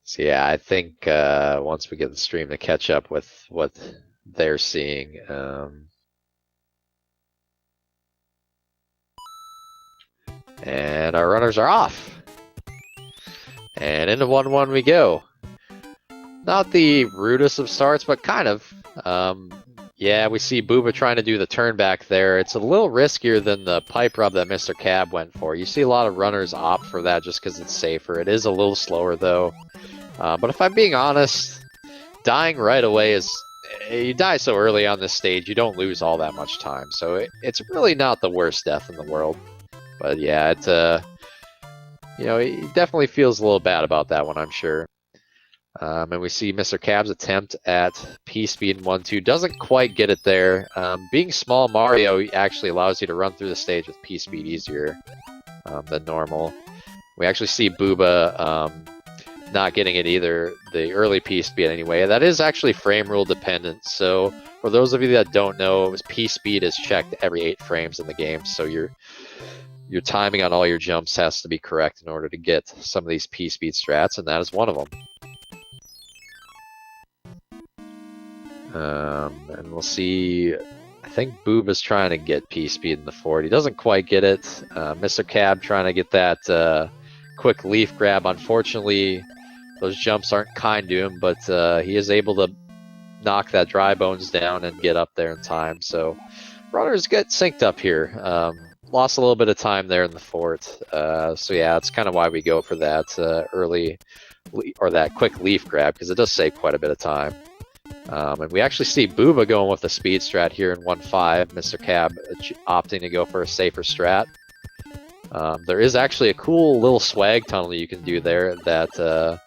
So yeah, I think once we get the stream to catch up with what they're seeing, and our runners are off. And into 1-1 we go. Not the rudest of starts, but kind of. Yeah, we see ibuba trying to do the turn back there. It's a little riskier than the pipe rub that Mr. Cab went for. You see a lot of runners opt for that just because it's safer. It is a little slower though. But if I'm being honest, dying right away is... You die so early on this stage, you don't lose all that much time. So it's really not the worst death in the world. But yeah, it definitely feels a little bad about that one, I'm sure. And we see Mr. Cab's attempt at P-Speed in 1-2 doesn't quite get it there. Being small Mario actually allows you to run through the stage with P-Speed easier than normal. We actually see Booba not getting it either, the early P-Speed anyway. That is actually frame rule dependent, so for those of you that don't know, P-Speed is checked every 8 frames in the game, so your timing on all your jumps has to be correct in order to get some of these P-Speed strats, and that is one of them. And we'll see, I think Booba's trying to get P-Speed in the fort. He doesn't quite get it. Mr. Cab trying to get that quick leaf grab. Unfortunately, those jumps aren't kind to him, but he is able to knock that dry bones down and get up there in time. So runners get synced up here. Lost a little bit of time there in the fort. So yeah, that's kind of why we go for that early, or that quick leaf grab, because it does save quite a bit of time. And we actually see Booba going with the speed strat here in 1-5. Mr. Cab opting to go for a safer strat. There is actually a cool little swag tunnel you can do there that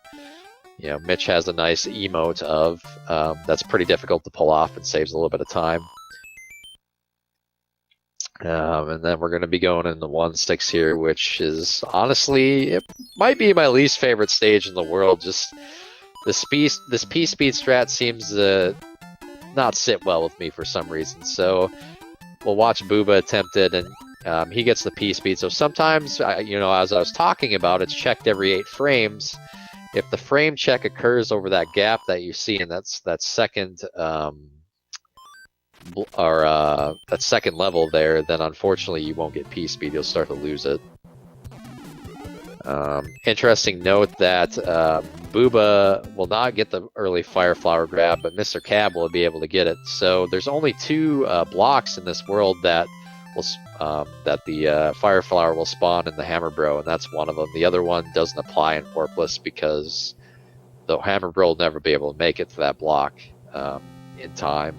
Mitch has a nice emote of. That's pretty difficult to pull off and saves a little bit of time. And then we're going to be going in the 1-6 here, which is honestly, it might be my least favorite stage in the world. Just this P-Speed strat seems to not sit well with me for some reason. So we'll watch Booba attempt it, and he gets the P-Speed. So sometimes, as I was talking about, it's checked every 8 frames. If the frame check occurs over that gap that you see, and that's that second that second level there, then unfortunately you won't get P-Speed. You'll start to lose it. Interesting note that Booba will not get the early Fire Flower grab, but Mr. Cab will be able to get it. So there's only 2 blocks in this world that the Fire Flower will spawn in the Hammer Bro, and that's one of them. The other one doesn't apply in Warpless because the Hammer Bro will never be able to make it to that block in time.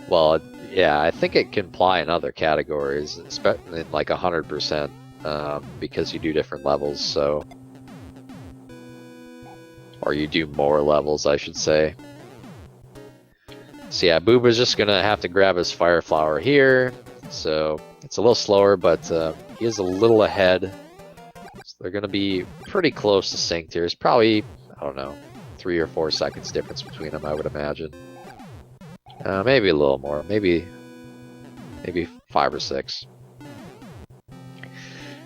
Well, yeah, I think it can apply in other categories, especially in like 100%, because you do different levels, so... Or you do more levels, I should say. So yeah, Booba's just gonna have to grab his Fire Flower here, so it's a little slower, but he is a little ahead. So they're gonna be pretty close to synced here. It's probably, I don't know, 3 or 4 seconds difference between them, I would imagine. Maybe a little more, maybe 5 or 6.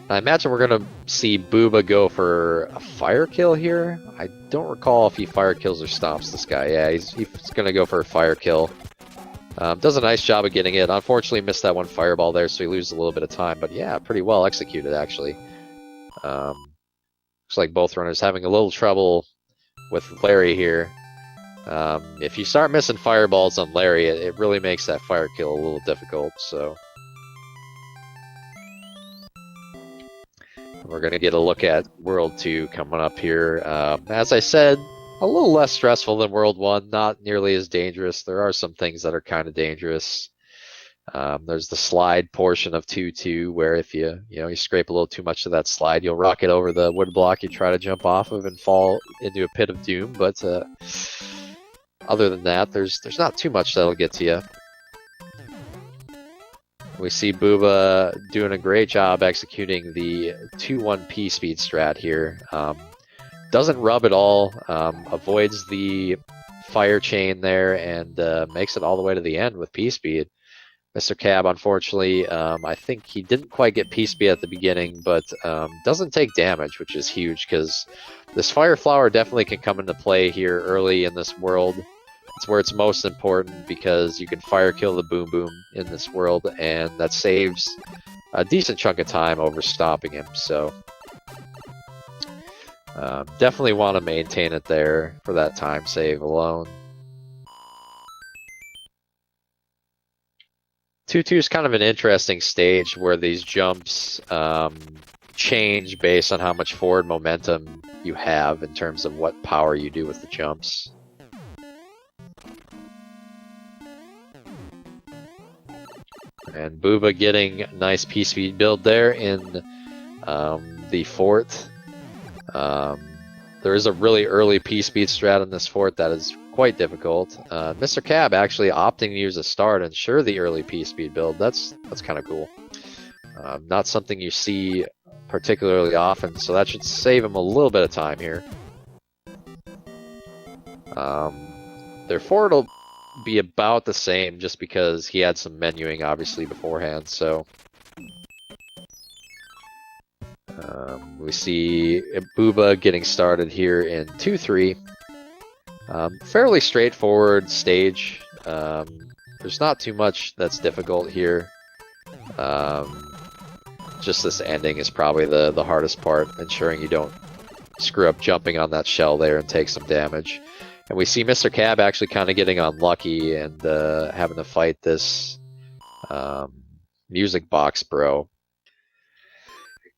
I imagine we're gonna see Booba go for a fire kill here. I don't recall if he fire kills or stomps this guy. Yeah, he's gonna go for a fire kill. Does a nice job of getting it. Unfortunately missed that one fireball there, so he loses a little bit of time, but yeah, pretty well executed actually. Looks like both runners having a little trouble with Larry here. If you start missing fireballs on Larry, it really makes that fire kill a little difficult, so... We're going to get a look at World 2 coming up here. As I said, a little less stressful than World 1, not nearly as dangerous. There are some things that are kind of dangerous. There's the slide portion of 2-2, where if you scrape a little too much of that slide, you'll rocket over the wood block you try to jump off of and fall into a pit of doom, but... other than that, there's not too much that'll get to you. We see Booba doing a great job executing the 2-1 P-Speed strat here. Doesn't rub at all, avoids the fire chain there, and makes it all the way to the end with P-Speed. Mr. Cab, unfortunately, I think he didn't quite get Peace Speed at the beginning, but doesn't take damage, which is huge because this Fire Flower definitely can come into play here early in this world. It's where it's most important because you can fire kill the Boom Boom in this world, and that saves a decent chunk of time over stopping him. So definitely want to maintain it there for that time save alone. 2-2 is kind of an interesting stage where these jumps change based on how much forward momentum you have in terms of what power you do with the jumps. And Booba getting a nice P-speed build there in the fort. There is a really early P-speed strat in this fort that is quite difficult. Mr. Cab actually opting to use a star to ensure the early P-speed build. That's kind of cool. Not something you see particularly often, so that should save him a little bit of time here. Their fort will be about the same just because he had some menuing obviously beforehand, so we see Booba getting started here in 2-3. Fairly straightforward stage. There's not too much that's difficult here. Just this ending is probably the hardest part, ensuring you don't screw up jumping on that shell there and take some damage. And we see Mr. Cab actually kind of getting unlucky and having to fight this music box bro.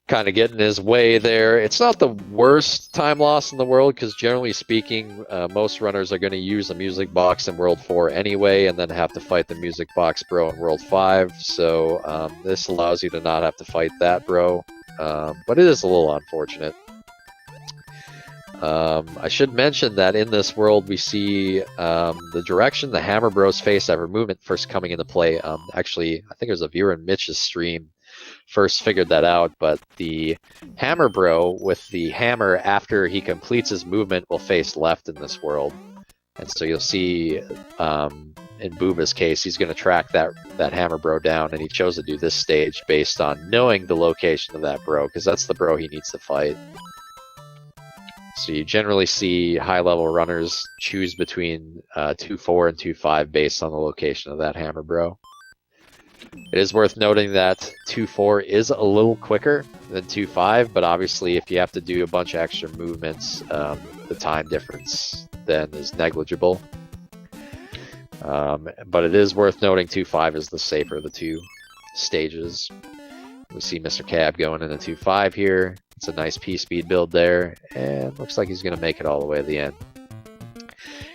Kind of getting his way there. It's not the worst time loss in the world because generally speaking, most runners are going to use a music box in World 4 anyway and then have to fight the music box bro in World 5. So this allows you to not have to fight that bro. But it is a little unfortunate. I should mention that in this world we see the direction the Hammer Bros face every movement first coming into play. Actually, I think it was a viewer in Mitch's stream first figured that out, but the Hammer Bro with the hammer after he completes his movement will face left in this world. And so you'll see in Booba's case, he's going to track that Hammer Bro down, and he chose to do this stage based on knowing the location of that bro, because that's the bro he needs to fight. So you generally see high-level runners choose between 2-4 and 2-5 based on the location of that Hammer Bro. It is worth noting that 2-4 is a little quicker than 2-5, but obviously if you have to do a bunch of extra movements, the time difference then is negligible. But it is worth noting 2-5 is the safer of the two stages. We see Mr. Cab going into 2-5 here. It's a nice P-speed build there, and looks like he's going to make it all the way to the end.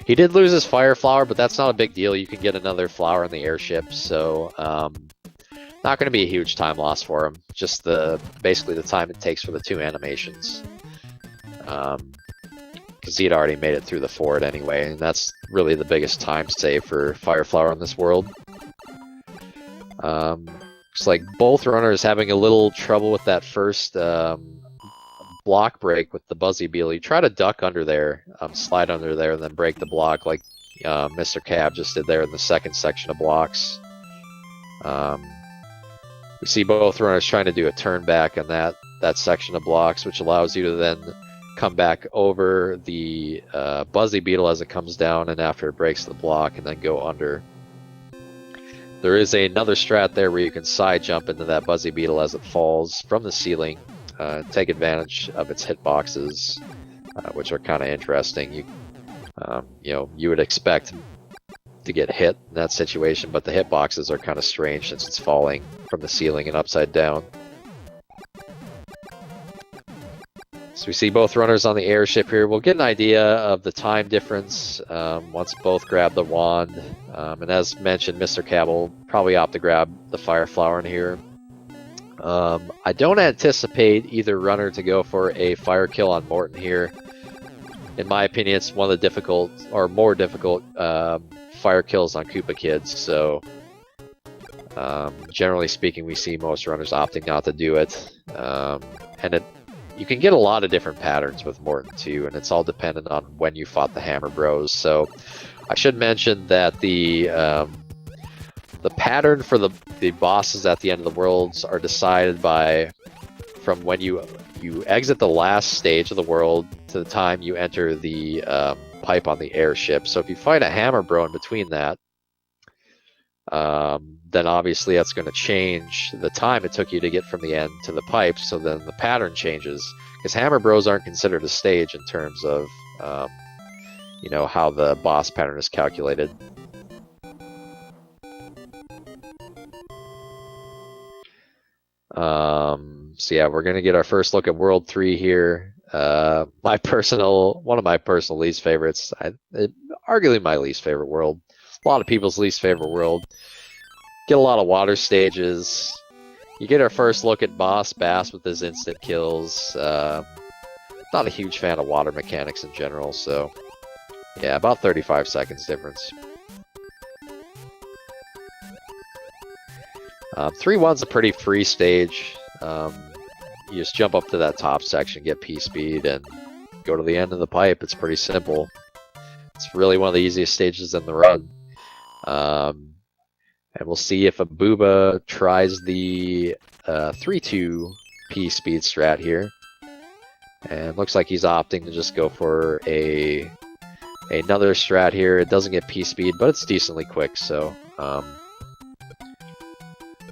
He did lose his Fire Flower, but that's not a big deal. You can get another flower in the airship, so not going to be a huge time loss for him. Just basically the time it takes for the two animations. Because he had already made it through the fort anyway, and that's really the biggest time save for Fire Flower in this world. Looks like both runners having a little trouble with that first block break with the Buzzy Beetle. You try to duck under there, slide under there, and then break the block like Mr. Cab just did there in the second section of blocks. We see both runners trying to do a turn back on that section of blocks, which allows you to then come back over the Buzzy Beetle as it comes down and after it breaks the block, and then go under. There is another strat there where you can side jump into that Buzzy Beetle as it falls from the ceiling. Take advantage of its hitboxes, which are kind of interesting. You would expect to get hit in that situation, but the hitboxes are kind of strange since it's falling from the ceiling and upside down. So we see both runners on the airship here. We'll get an idea of the time difference once both grab the wand. And as mentioned, Mr. Cab will probably opt to grab the Fire Flower in here. I don't anticipate either runner to go for a fire kill on Morton here. In my opinion, it's one of the difficult, or more difficult, fire kills on Koopa Kids. So, generally speaking, we see most runners opting not to do it. And you can get a lot of different patterns with Morton too, and it's all dependent on when you fought the Hammer Bros. So, I should mention that the The pattern for the bosses at the end of the worlds are decided by from when you exit the last stage of the world to the time you enter the pipe on the airship. So if you fight a hammer bro in between that, then obviously that's going to change the time it took you to get from the end to the pipe. So then the pattern changes, because hammer bros aren't considered a stage in terms of you know, how the boss pattern is calculated. So yeah, we're gonna get our first look at World 3 here. One of my personal least favorites. Arguably my least favorite world. A lot of people's least favorite world. Get a lot of water stages. You get our first look at Boss Bass with his instant kills. Not a huge fan of water mechanics in general, so yeah, about 35 seconds difference. 3-1's a pretty free stage. You just jump up to that top section, get P-speed, and go to the end of the pipe. It's pretty simple. It's really one of the easiest stages in the run. And we'll see if ibuba tries the 3-2 P-speed strat here. And looks like he's opting to just go for another strat here. It doesn't get P-speed, but it's decently quick, so...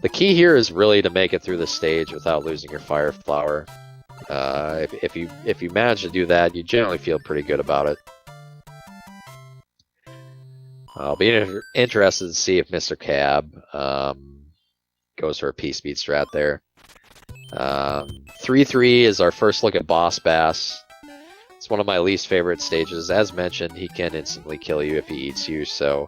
the key here is really to make it through the stage without losing your fire flower. If you manage to do that, you generally feel pretty good about it. I'll be interested to see if mrcab goes for a P-speed strat there. 3-3 is our first look at Boss Bass. It's one of my least favorite stages. As mentioned, he can instantly kill you if he eats you, so...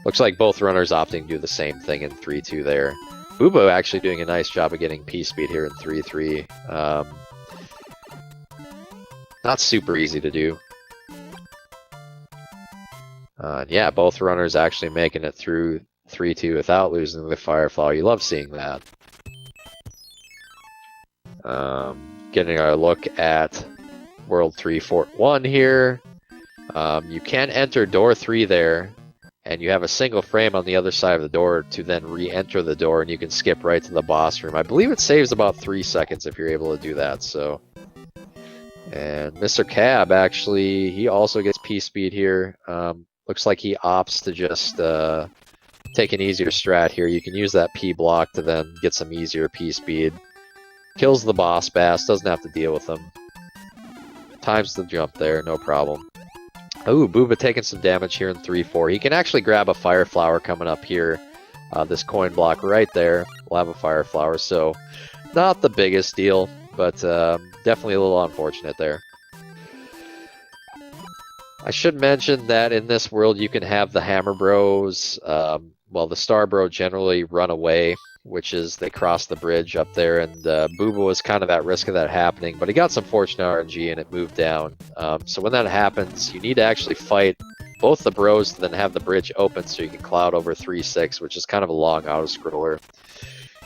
looks like both runners opting to do the same thing in 3-2 there. ibuba actually doing a nice job of getting P-speed here in 3-3. Not super easy to do. Yeah, both runners actually making it through 3-2 without losing the fire flower. You love seeing that. Getting our look at World 3 Fort 1 here. You can enter door 3 there, and you have a single frame on the other side of the door to then re-enter the door, and you can skip right to the boss room. I believe it saves about 3 seconds if you're able to do that, so... And mrcab, actually, he also gets P-speed here. Looks like he opts to just take an easier strat here. You can use that P block to then get some easier P-speed. Kills the boss bass, doesn't have to deal with them. Times the jump there, no problem. Ooh, ibuba taking some damage here in 3-4. He can actually grab a fire flower coming up here. This coin block right there will have a fire flower, so not the biggest deal, but definitely a little unfortunate there. I should mention that in this world you can have the hammer bros, well, the star bro generally run away, which is they cross the bridge up there, and ibuba was kind of at risk of that happening, but he got some fortunate RNG and it moved down. So when that happens, you need to actually fight both the bros to then have the bridge open so you can cloud over 3-6, which is kind of a long auto-scroller.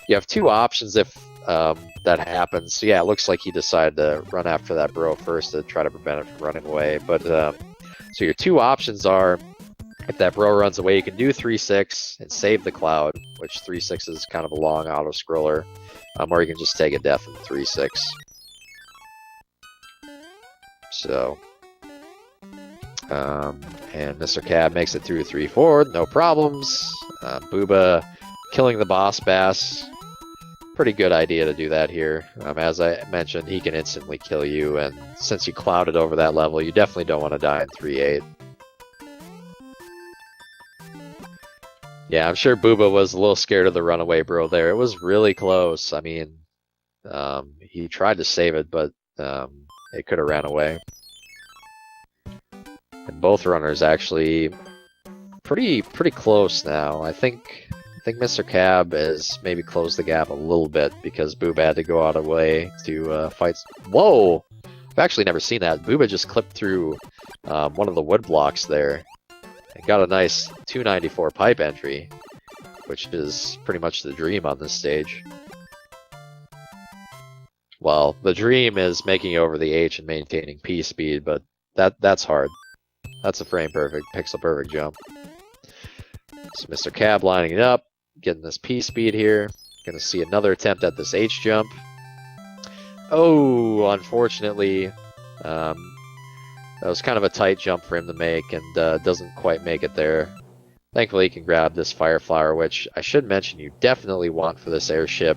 You have 2 options if that happens. So yeah, it looks like he decided to run after that bro first to try to prevent it from running away. But so your 2 options are, if that bro runs away, you can do 3-6 and save the cloud, which 3-6 is kind of a long auto-scroller, or you can just take a death in 3-6. So, and mrcab makes it through 3-4, no problems. ibuba killing the boss bass. Pretty good idea to do that here. As I mentioned, he can instantly kill you, and since you clouded over that level, you definitely don't want to die in 3-8. Yeah, I'm sure ibuba was a little scared of the runaway bro there. It was really close. I mean, he tried to save it, but it could have ran away. And both runners actually pretty close now. I think mrcab has maybe closed the gap a little bit because ibuba had to go out of the way to fight. Whoa! I've actually never seen that. ibuba just clipped through one of the wood blocks there. And got a nice 294 pipe entry, which is pretty much the dream on this stage. Well, the dream is making over the H and maintaining P speed, but that's hard. That's a frame perfect, pixel perfect jump. So Mr. Cab lining it up, getting this P speed here. Gonna see another attempt at this H jump. Oh, unfortunately, that was kind of a tight jump for him to make, and doesn't quite make it there. Thankfully, he can grab this Fire Flower, which I should mention you definitely want for this airship.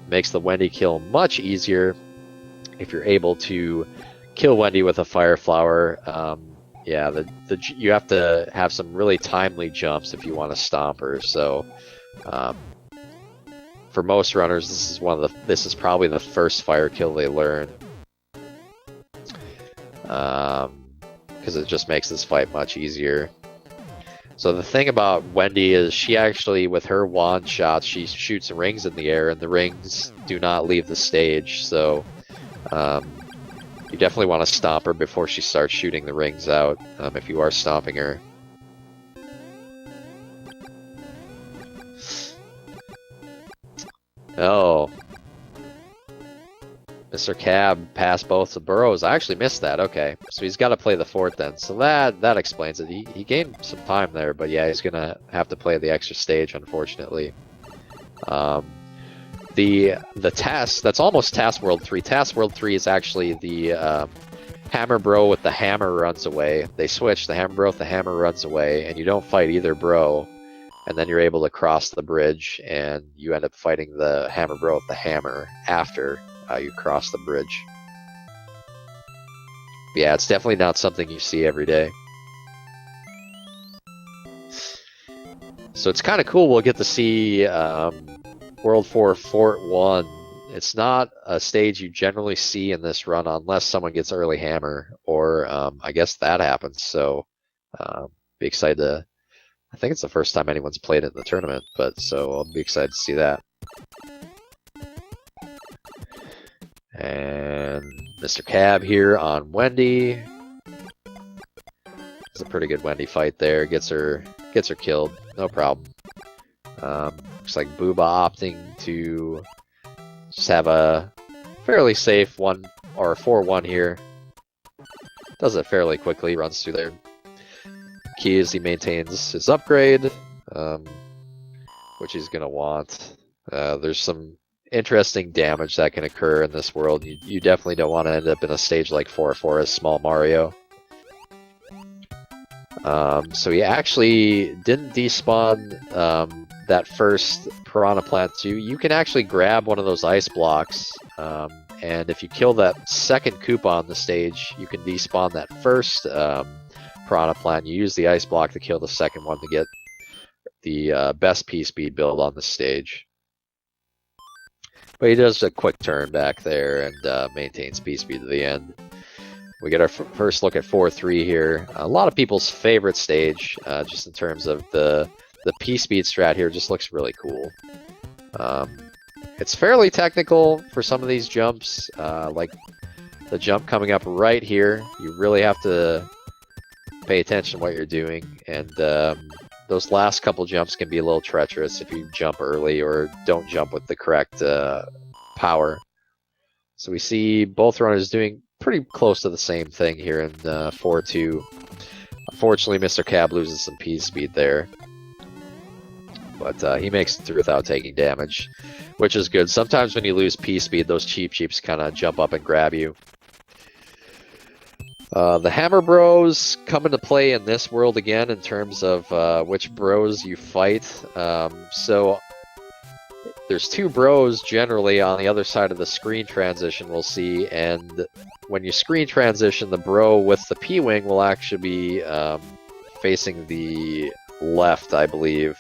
Makes the Wendy kill much easier if you're able to kill Wendy with a Fire Flower. Yeah, you have to have some really timely jumps if you want to stomp her. So, for most runners, this is probably the first fire kill they learn, because it just makes this fight much easier. So the thing about Wendy is she actually, with her wand shots, she shoots rings in the air, and the rings do not leave the stage. So you definitely want to stomp her before she starts shooting the rings out, if you are stomping her. Oh. Mr. Cab passed both the burrows. I actually missed that. Okay, so he's got to play the fort then. So that explains it. He gained some time there, but yeah, he's gonna have to play the extra stage, unfortunately. The task that's almost Task World 3. Task World 3 is actually the Hammer Bro with the hammer runs away. They switch the Hammer Bro with the hammer runs away, and you don't fight either bro, and then you're able to cross the bridge, and you end up fighting the Hammer Bro with the hammer after you cross the bridge. But yeah, it's definitely not something you see every day. So it's kind of cool. We'll get to see World 4 Fort 1. It's not a stage you generally see in this run unless someone gets early hammer, or I guess that happens. So be excited to. I think it's the first time anyone's played it in the tournament, but so I'll be excited to see that. And Mr. Cab here on Wendy. It's a pretty good Wendy fight there. Gets her killed, no problem. Looks like Booba opting to just have a fairly safe 4-1 here. Does it fairly quickly, runs through there. Key is he maintains his upgrade, which he's gonna want. There's some interesting damage that can occur in this world. You definitely don't want to end up in a stage like 4-4 as Small Mario. So he actually didn't despawn that first Piranha Plant 2. You can actually grab one of those ice blocks, and if you kill that second Koopa on the stage, you can despawn that first Piranha Plant. You use the ice block to kill the second one to get the best P-speed build on the stage. But he does a quick turn back there and maintains P-speed to the end. We get our first look at 4-3 here. A lot of people's favorite stage, just in terms of the P-speed strat here, just looks really cool. It's fairly technical for some of these jumps, like the jump coming up right here. You really have to pay attention to what you're doing, and those last couple jumps can be a little treacherous if you jump early or don't jump with the correct power. So we see both runners doing pretty close to the same thing here in 4-2. Unfortunately, Mr. Cab loses some P-speed there, but he makes it through without taking damage, which is good. Sometimes when you lose P-speed, those cheeps kind of jump up and grab you. The Hammer Bros come into play in this world again in terms of which bros you fight. So there's two bros generally on the other side of the screen transition we'll see, and when you screen transition, the bro with the P-wing will actually be facing the left, I believe,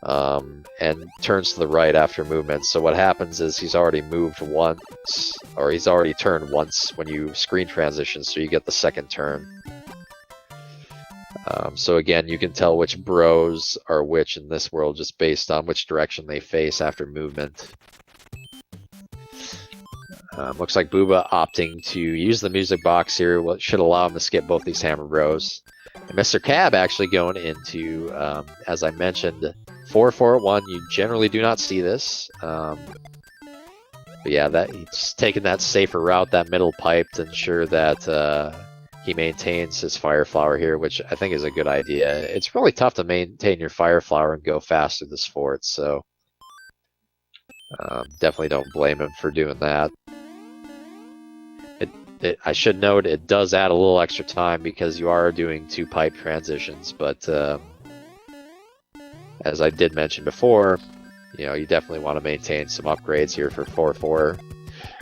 and turns to the right after movement. So what happens is he's already moved once, or he's already turned once when you screen transition, so you get the second turn. So again, you can tell which bros are which in this world just based on which direction they face after movement. Looks like Booba opting to use the music box here, what should allow him to skip both these Hammer Bros. And Mr. Cab actually going into, as I mentioned, 4-4-1. You generally do not see this. But yeah, he's taking that safer route, that middle pipe, to ensure that he maintains his Fire Flower here, which I think is a good idea. It's really tough to maintain your Fire Flower and go fast through this fort, so definitely don't blame him for doing that. I should note it does add a little extra time because you are doing 2 pipe transitions, but as I did mention before, you definitely want to maintain some upgrades here for 4-4.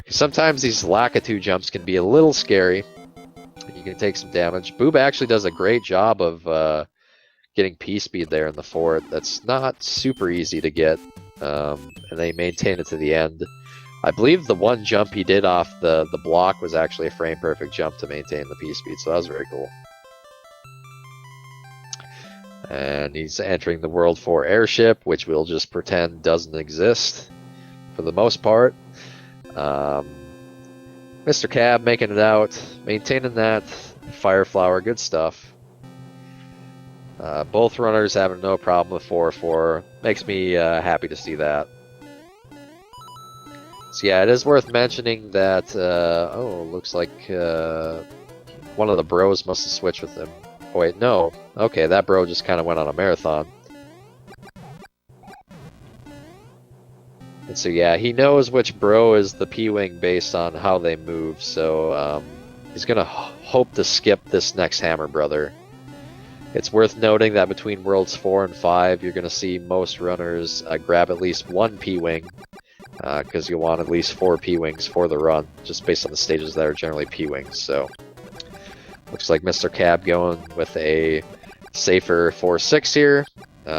Sometimes these Lakitu jumps can be a little scary. You can take some damage. Booba actually does a great job of getting P-speed there in the fort. That's not super easy to get, and they maintain it to the end. I believe the one jump he did off the block was actually a frame-perfect jump to maintain the P-speed, so that was very cool. And he's entering the World 4 airship, which we'll just pretend doesn't exist for the most part. Mr. Cab making it out, maintaining that Fire Flower, good stuff. Both runners having no problem with 4-4. Makes me happy to see that. So yeah, it is worth mentioning that, looks like one of the bros must have switched with him. Oh wait, no. Okay, that bro just kind of went on a marathon. And so yeah, he knows which bro is the P-Wing based on how they move, so he's gonna hope to skip this next Hammer Brother. It's worth noting that between Worlds 4 and 5, you're gonna see most runners grab at least 1 P-Wing, because you want at least 4 P-Wings for the run, just based on the stages that are generally P-Wings, so... Looks like Mr. Cab going with a safer 4-6 here.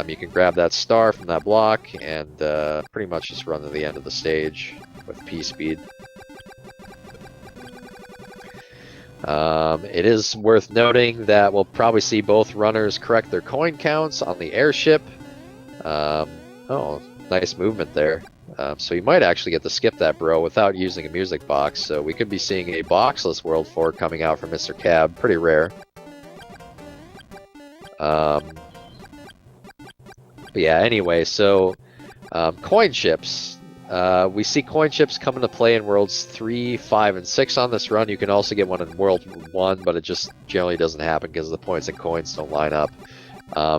You can grab that star from that block and pretty much just run to the end of the stage with P-speed. It is worth noting that we'll probably see both runners correct their coin counts on the airship. Oh, nice movement there. So you might actually get to skip that bro without using a music box, so we could be seeing a boxless World 4 coming out from Mr. Cab, pretty rare. But yeah, anyway, so coin ships. We see coin ships come into play in Worlds 3, 5, and 6 on this run. You can also get one in World 1, but it just generally doesn't happen because the points and coins don't line up.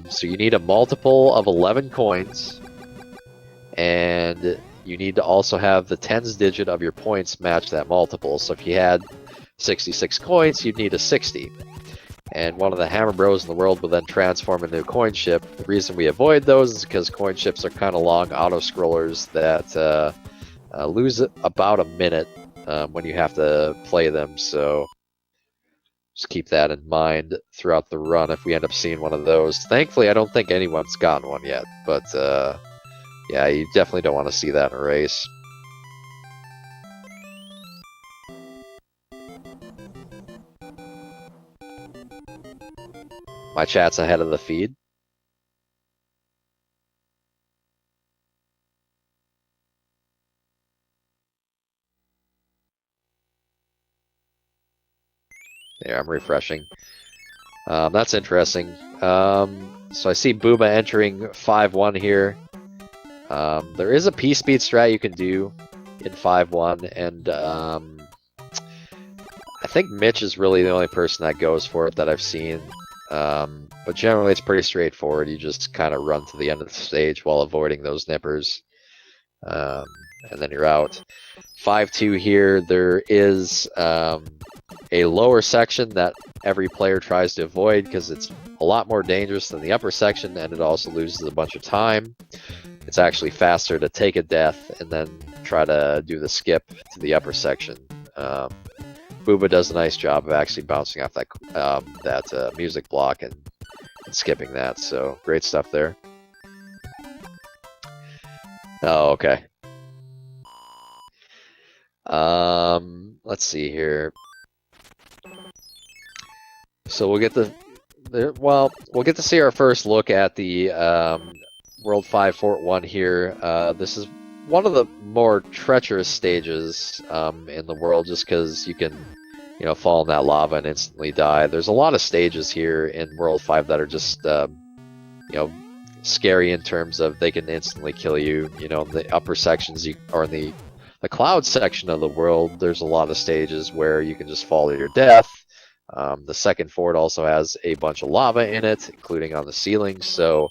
So you need a multiple of 11 coins. And you need to also have the tens digit of your points match that multiple. So if you had 66 coins, you'd need a 60. And one of the Hammer Bros in the world will then transform into a coin ship. The reason we avoid those is because coin ships are kind of long auto-scrollers that lose about a minute when you have to play them. So just keep that in mind throughout the run if we end up seeing one of those. Thankfully, I don't think anyone's gotten one yet, but... yeah, you definitely don't want to see that in a race. My chat's ahead of the feed. Yeah, I'm refreshing. That's interesting. So I see Booba entering 5-1 here. There is a P-speed strat you can do in 5-1, and I think Mitch is really the only person that goes for it that I've seen. But generally it's pretty straightforward. You just kind of run to the end of the stage while avoiding those nippers. And then you're out. 5-2 here, there is a lower section that every player tries to avoid because it's a lot more dangerous than the upper section, and it also loses a bunch of time. It's actually faster to take a death and then try to do the skip to the upper section. Booba does a nice job of actually bouncing off that music block and skipping that, so great stuff there. Oh, okay. Let's see here. So we'll get we'll get to see our first look at the World 5 Fort 1 here. This is one of the more treacherous stages in the world, just because you can, fall in that lava and instantly die. There's a lot of stages here in World 5 that are just, scary in terms of they can instantly kill you. In the upper sections, or in the cloud section of the world, there's a lot of stages where you can just fall to your death. The second fort also has a bunch of lava in it, including on the ceiling, so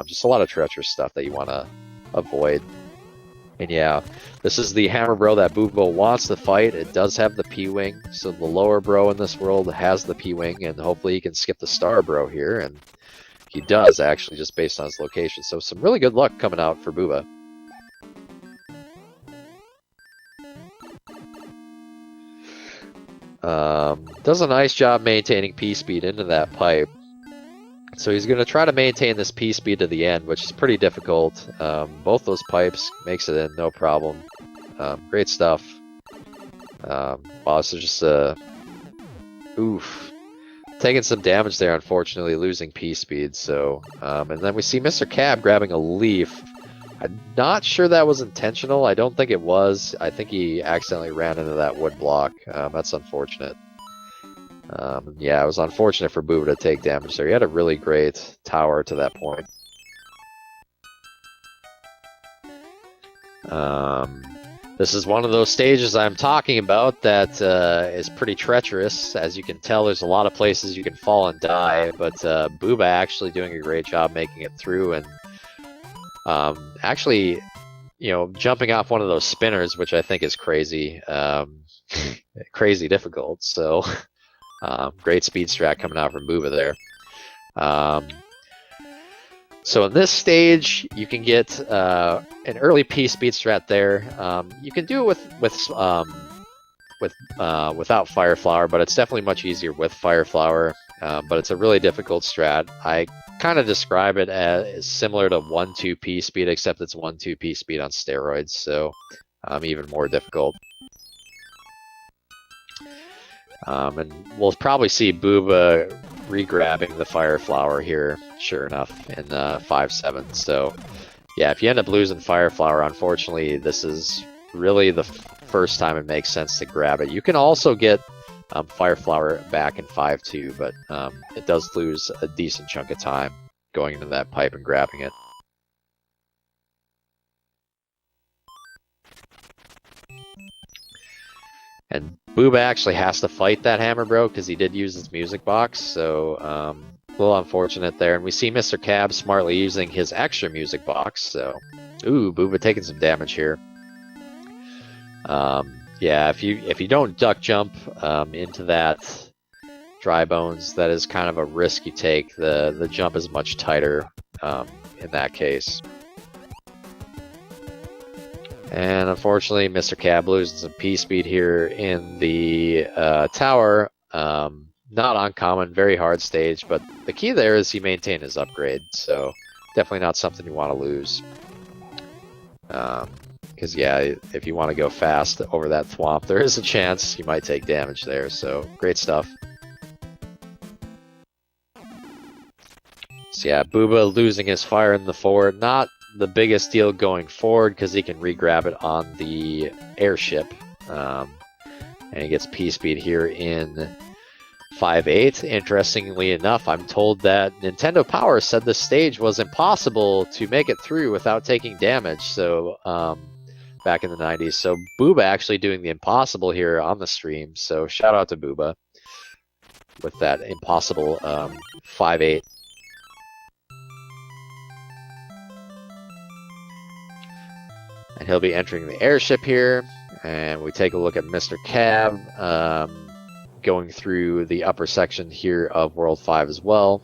just a lot of treacherous stuff that you want to avoid. And yeah, this is the hammer bro that Boobo wants to fight. It does have the P-Wing, so the lower bro in this world has the P-Wing, and hopefully he can skip the star bro here, and he does actually, just based on his location. So some really good luck coming out for Booba. Does a nice job maintaining P-Speed into that pipe. So he's going to try to maintain this P-Speed to the end, which is pretty difficult. Both those pipes makes it in, no problem. Great stuff. Wow, this is just oof. Taking some damage there, unfortunately, losing P-Speed. So, and then we see Mr. Cab grabbing a leaf. I'm not sure that was intentional. I don't think it was. I think he accidentally ran into that wood block. That's unfortunate. Yeah, it was unfortunate for Booba to take damage there. He had a really great tower to that point. This is one of those stages I'm talking about that is pretty treacherous. As you can tell, there's a lot of places you can fall and die, but Booba actually doing a great job making it through, and actually, you know, jumping off one of those spinners, which I think is crazy, crazy difficult. So, great speed strat coming out from Booba there. So in this stage, you can get an early P speed strat there. You can do it without Fire Flower, but it's definitely much easier with Fire Flower. But it's a really difficult strat. I kind of describe it as similar to 1-2 P speed, except it's 1-2 P speed on steroids, so even more difficult. And we'll probably see Booba re-grabbing the Fire Flower here, sure enough, in 5-7. So, yeah, if you end up losing Fire Flower, unfortunately, this is really the first time it makes sense to grab it. You can also get Fire Flower back in 5-2, but it does lose a decent chunk of time going into that pipe and grabbing it. And Booba actually has to fight that hammer bro because he did use his music box, so a little unfortunate there. And we see Mr. Cab smartly using his extra music box, so ooh, Booba taking some damage here. Yeah, if you don't duck jump into that dry bones, that is kind of a risk you take. The jump is much tighter in that case. And unfortunately, Mr. Cab losing some P speed here in the tower. Not uncommon, very hard stage, but the key there is he maintained his upgrade, so definitely not something you want to lose. Because yeah, if you want to go fast over that thwomp, there is a chance you might take damage there, so great stuff. So yeah, Booba losing his fire in the fort, not the biggest deal going forward because he can re-grab it on the airship. And he gets P-Speed here in 5-8. Interestingly enough, I'm told that Nintendo Power said this stage was impossible to make it through without taking damage, so back in the 90s. So Booba actually doing the impossible here on the stream, so shout out to Booba with that impossible 5-8. And he'll be entering the airship here, and we take a look at Mr. Cab going through the upper section here of World 5 as well.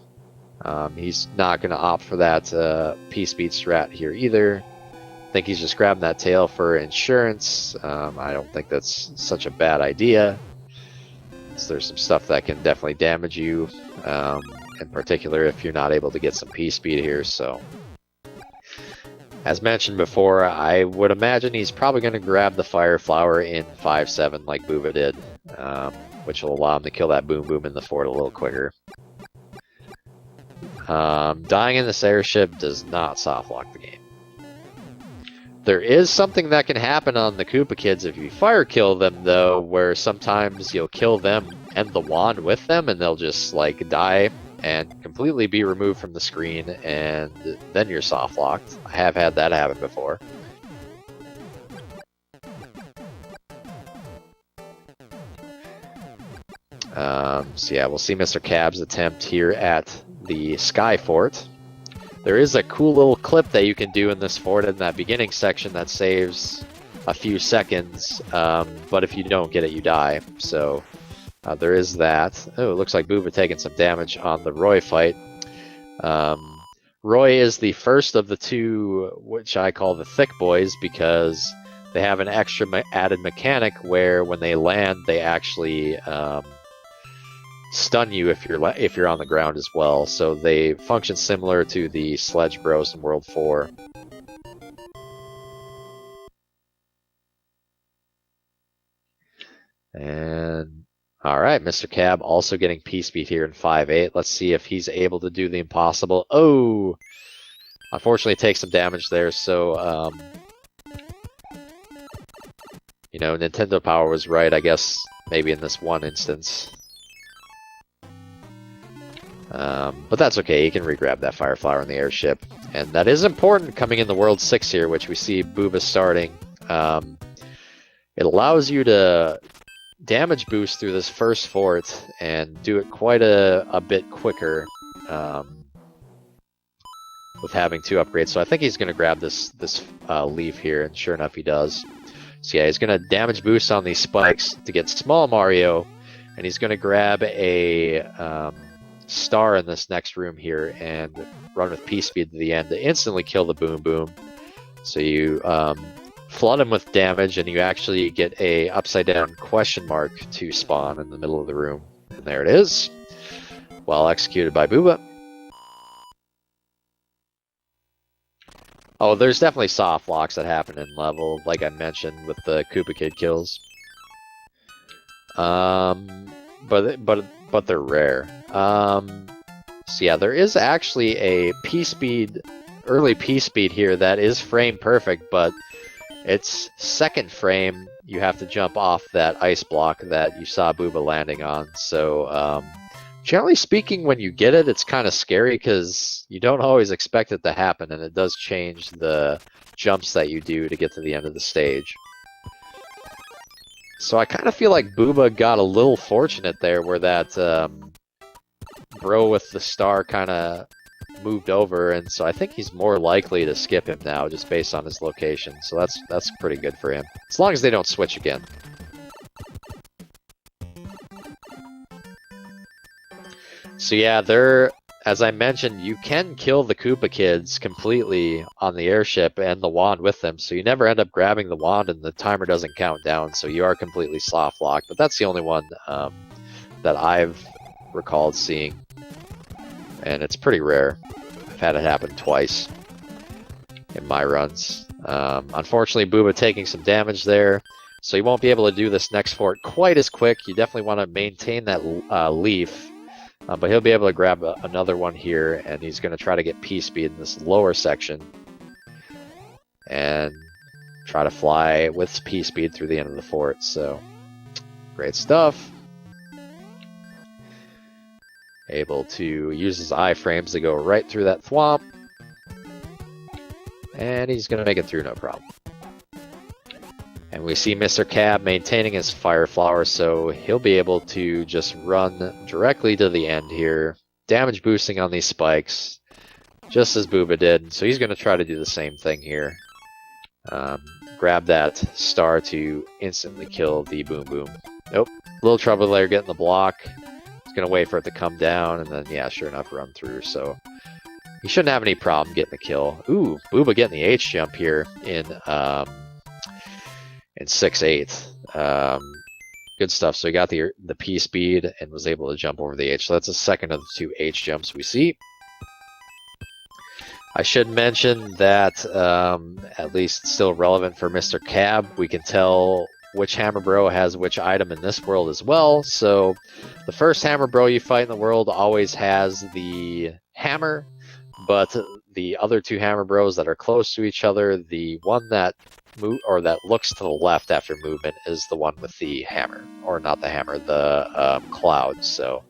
He's not going to opt for that P-Speed strat here either. I think he's just grabbing that tail for insurance. I don't think that's such a bad idea. So there's some stuff that can definitely damage you, in particular if you're not able to get some P-Speed here, so... As mentioned before, I would imagine he's probably going to grab the Fire Flower in 5-7 like Booba did, which will allow him to kill that Boom Boom in the fort a little quicker. Dying in this airship does not softlock the game. There is something that can happen on the Koopa Kids if you fire kill them, though, where sometimes you'll kill them and the wand with them, and they'll just, like, die and completely be removed from the screen, and then you're soft locked. I have had that happen before. So yeah, we'll see Mr. Cab's attempt here at the Sky Fort. There is a cool little clip that you can do in this fort in that beginning section that saves a few seconds, but if you don't get it, you die. So there is that. Oh, it looks like Booba taking some damage on the Roy fight. Roy is the first of the two, which I call the thick boys, because they have an extra added mechanic where when they land, they actually stun you if you're on the ground as well. So they function similar to the Sledge Bros in World 4. And all right, Mr. Cab also getting P-Speed here in 5-8. Let's see if he's able to do the impossible. Oh! Unfortunately, takes some damage there, so, you know, Nintendo Power was right, I guess, maybe in this one instance. But that's okay, he can re-grab that Fire Flower in the airship. And that is important coming in the World 6 here, which we see Booba starting. It allows you to damage boost through this first fort and do it quite a bit quicker with having 2 upgrades. So I think he's going to grab this leaf here, and sure enough he does. So yeah, he's going to damage boost on these spikes to get small Mario, and he's going to grab a star in this next room here and run with P-Speed to the end to instantly kill the Boom Boom. So you flood him with damage, and you actually get a upside down question mark to spawn in the middle of the room. And there it is. Well executed by Booba. Oh, there's definitely soft locks that happen in level, like I mentioned with the Koopa Kid kills. But they're rare. So yeah, there is actually a P-Speed, early P-Speed here that is frame perfect, but it's second frame, you have to jump off that ice block that you saw Booba landing on. So, generally speaking, when you get it, it's kind of scary because you don't always expect it to happen, and it does change the jumps that you do to get to the end of the stage. So I kind of feel like Booba got a little fortunate there where that bro with the star kind of moved over, and so I think he's more likely to skip him now just based on his location. So that's pretty good for him, as long as they don't switch again. So yeah, as I mentioned, you can kill the Koopa Kids completely on the airship and the wand with them, so you never end up grabbing the wand and the timer doesn't count down, so you are completely soft locked. But that's the only one that I've recalled seeing, and it's pretty rare. I've had it happen twice in my runs. Unfortunately, Booba taking some damage there, so you won't be able to do this next fort quite as quick. You definitely want to maintain that leaf. But he'll be able to grab another one here, and he's going to try to get P-Speed in this lower section and try to fly with P-Speed through the end of the fort. So, great stuff. Able to use his iframes to go right through that thwomp. And he's going to make it through no problem. And we see Mr. Cab maintaining his Fire Flower, so he'll be able to just run directly to the end here, damage boosting on these spikes, just as Booba did. So he's going to try to do the same thing here. Grab that star to instantly kill the Boom Boom. Nope, little trouble there getting the block. He's going to wait for it to come down, and then, yeah, sure enough, run through. So he shouldn't have any problem getting the kill. Ooh, Booba getting the H jump here in 6-8. Good stuff. So he got the P speed and was able to jump over the H. So that's the second of the 2 H jumps we see. I should mention that, at least still relevant for Mr. Cab, we can tell which Hammer Bro has which item in this world as well. So the first Hammer Bro you fight in the world always has the hammer, but the other 2 Hammer Bros that are close to each other, the one that that looks to the left after movement is the one with the hammer, or not the hammer, the cloud. So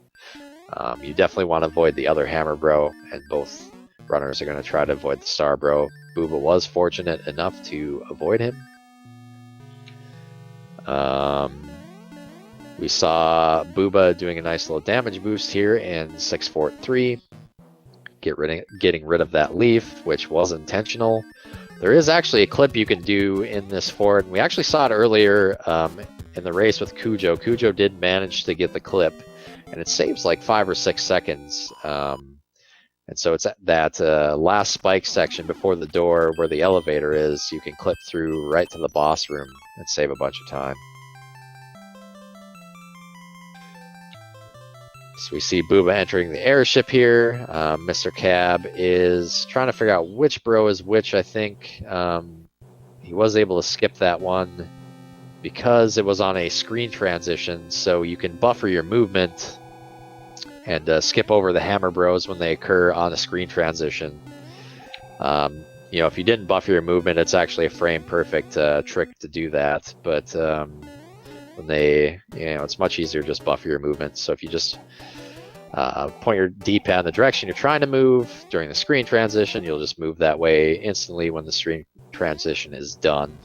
you definitely want to avoid the other Hammer Bro, and both runners are going to try to avoid the Star Bro. Booba was fortunate enough to avoid him. We saw Booba doing a nice little damage boost here in 6-4-3. Getting rid of that leaf, which was intentional. There is actually a clip you can do in this fort, and we actually saw it earlier in the race with Cujo. Cujo did manage to get the clip, and it saves like 5 or 6 seconds. And so it's at that last spike section before the door where the elevator is. You can clip through right to the boss room and save a bunch of time. So we see Booba entering the airship here. Mr. Cab is trying to figure out which bro is which, I think. He was able to skip that one because it was on a screen transition, so you can buffer your movement and skip over the hammer bros when they occur on a screen transition. You know, if you didn't buffer your movement, it's actually a frame perfect trick to do that. But when they, you know, it's much easier to just buffer your movement. So if you just point your D-pad in the direction you're trying to move during the screen transition, you'll just move that way instantly when the screen transition is done.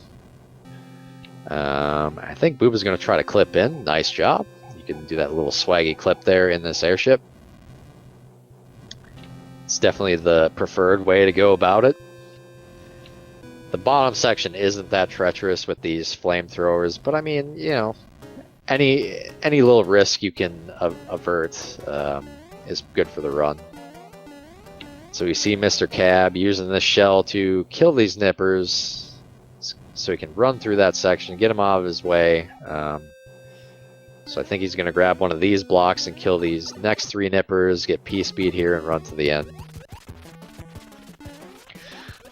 I think Booba's going to try to clip in. Nice job. You can do that little swaggy clip there in this airship. It's definitely the preferred way to go about it. The bottom section isn't that treacherous with these flamethrowers, but I mean, you know, any little risk you can avert is good for the run. So we see Mr. Cab using this shell to kill these nippers, so he can run through that section, get him out of his way. So I think he's going to grab one of these blocks and kill these next 3 nippers, get P-speed here, and run to the end.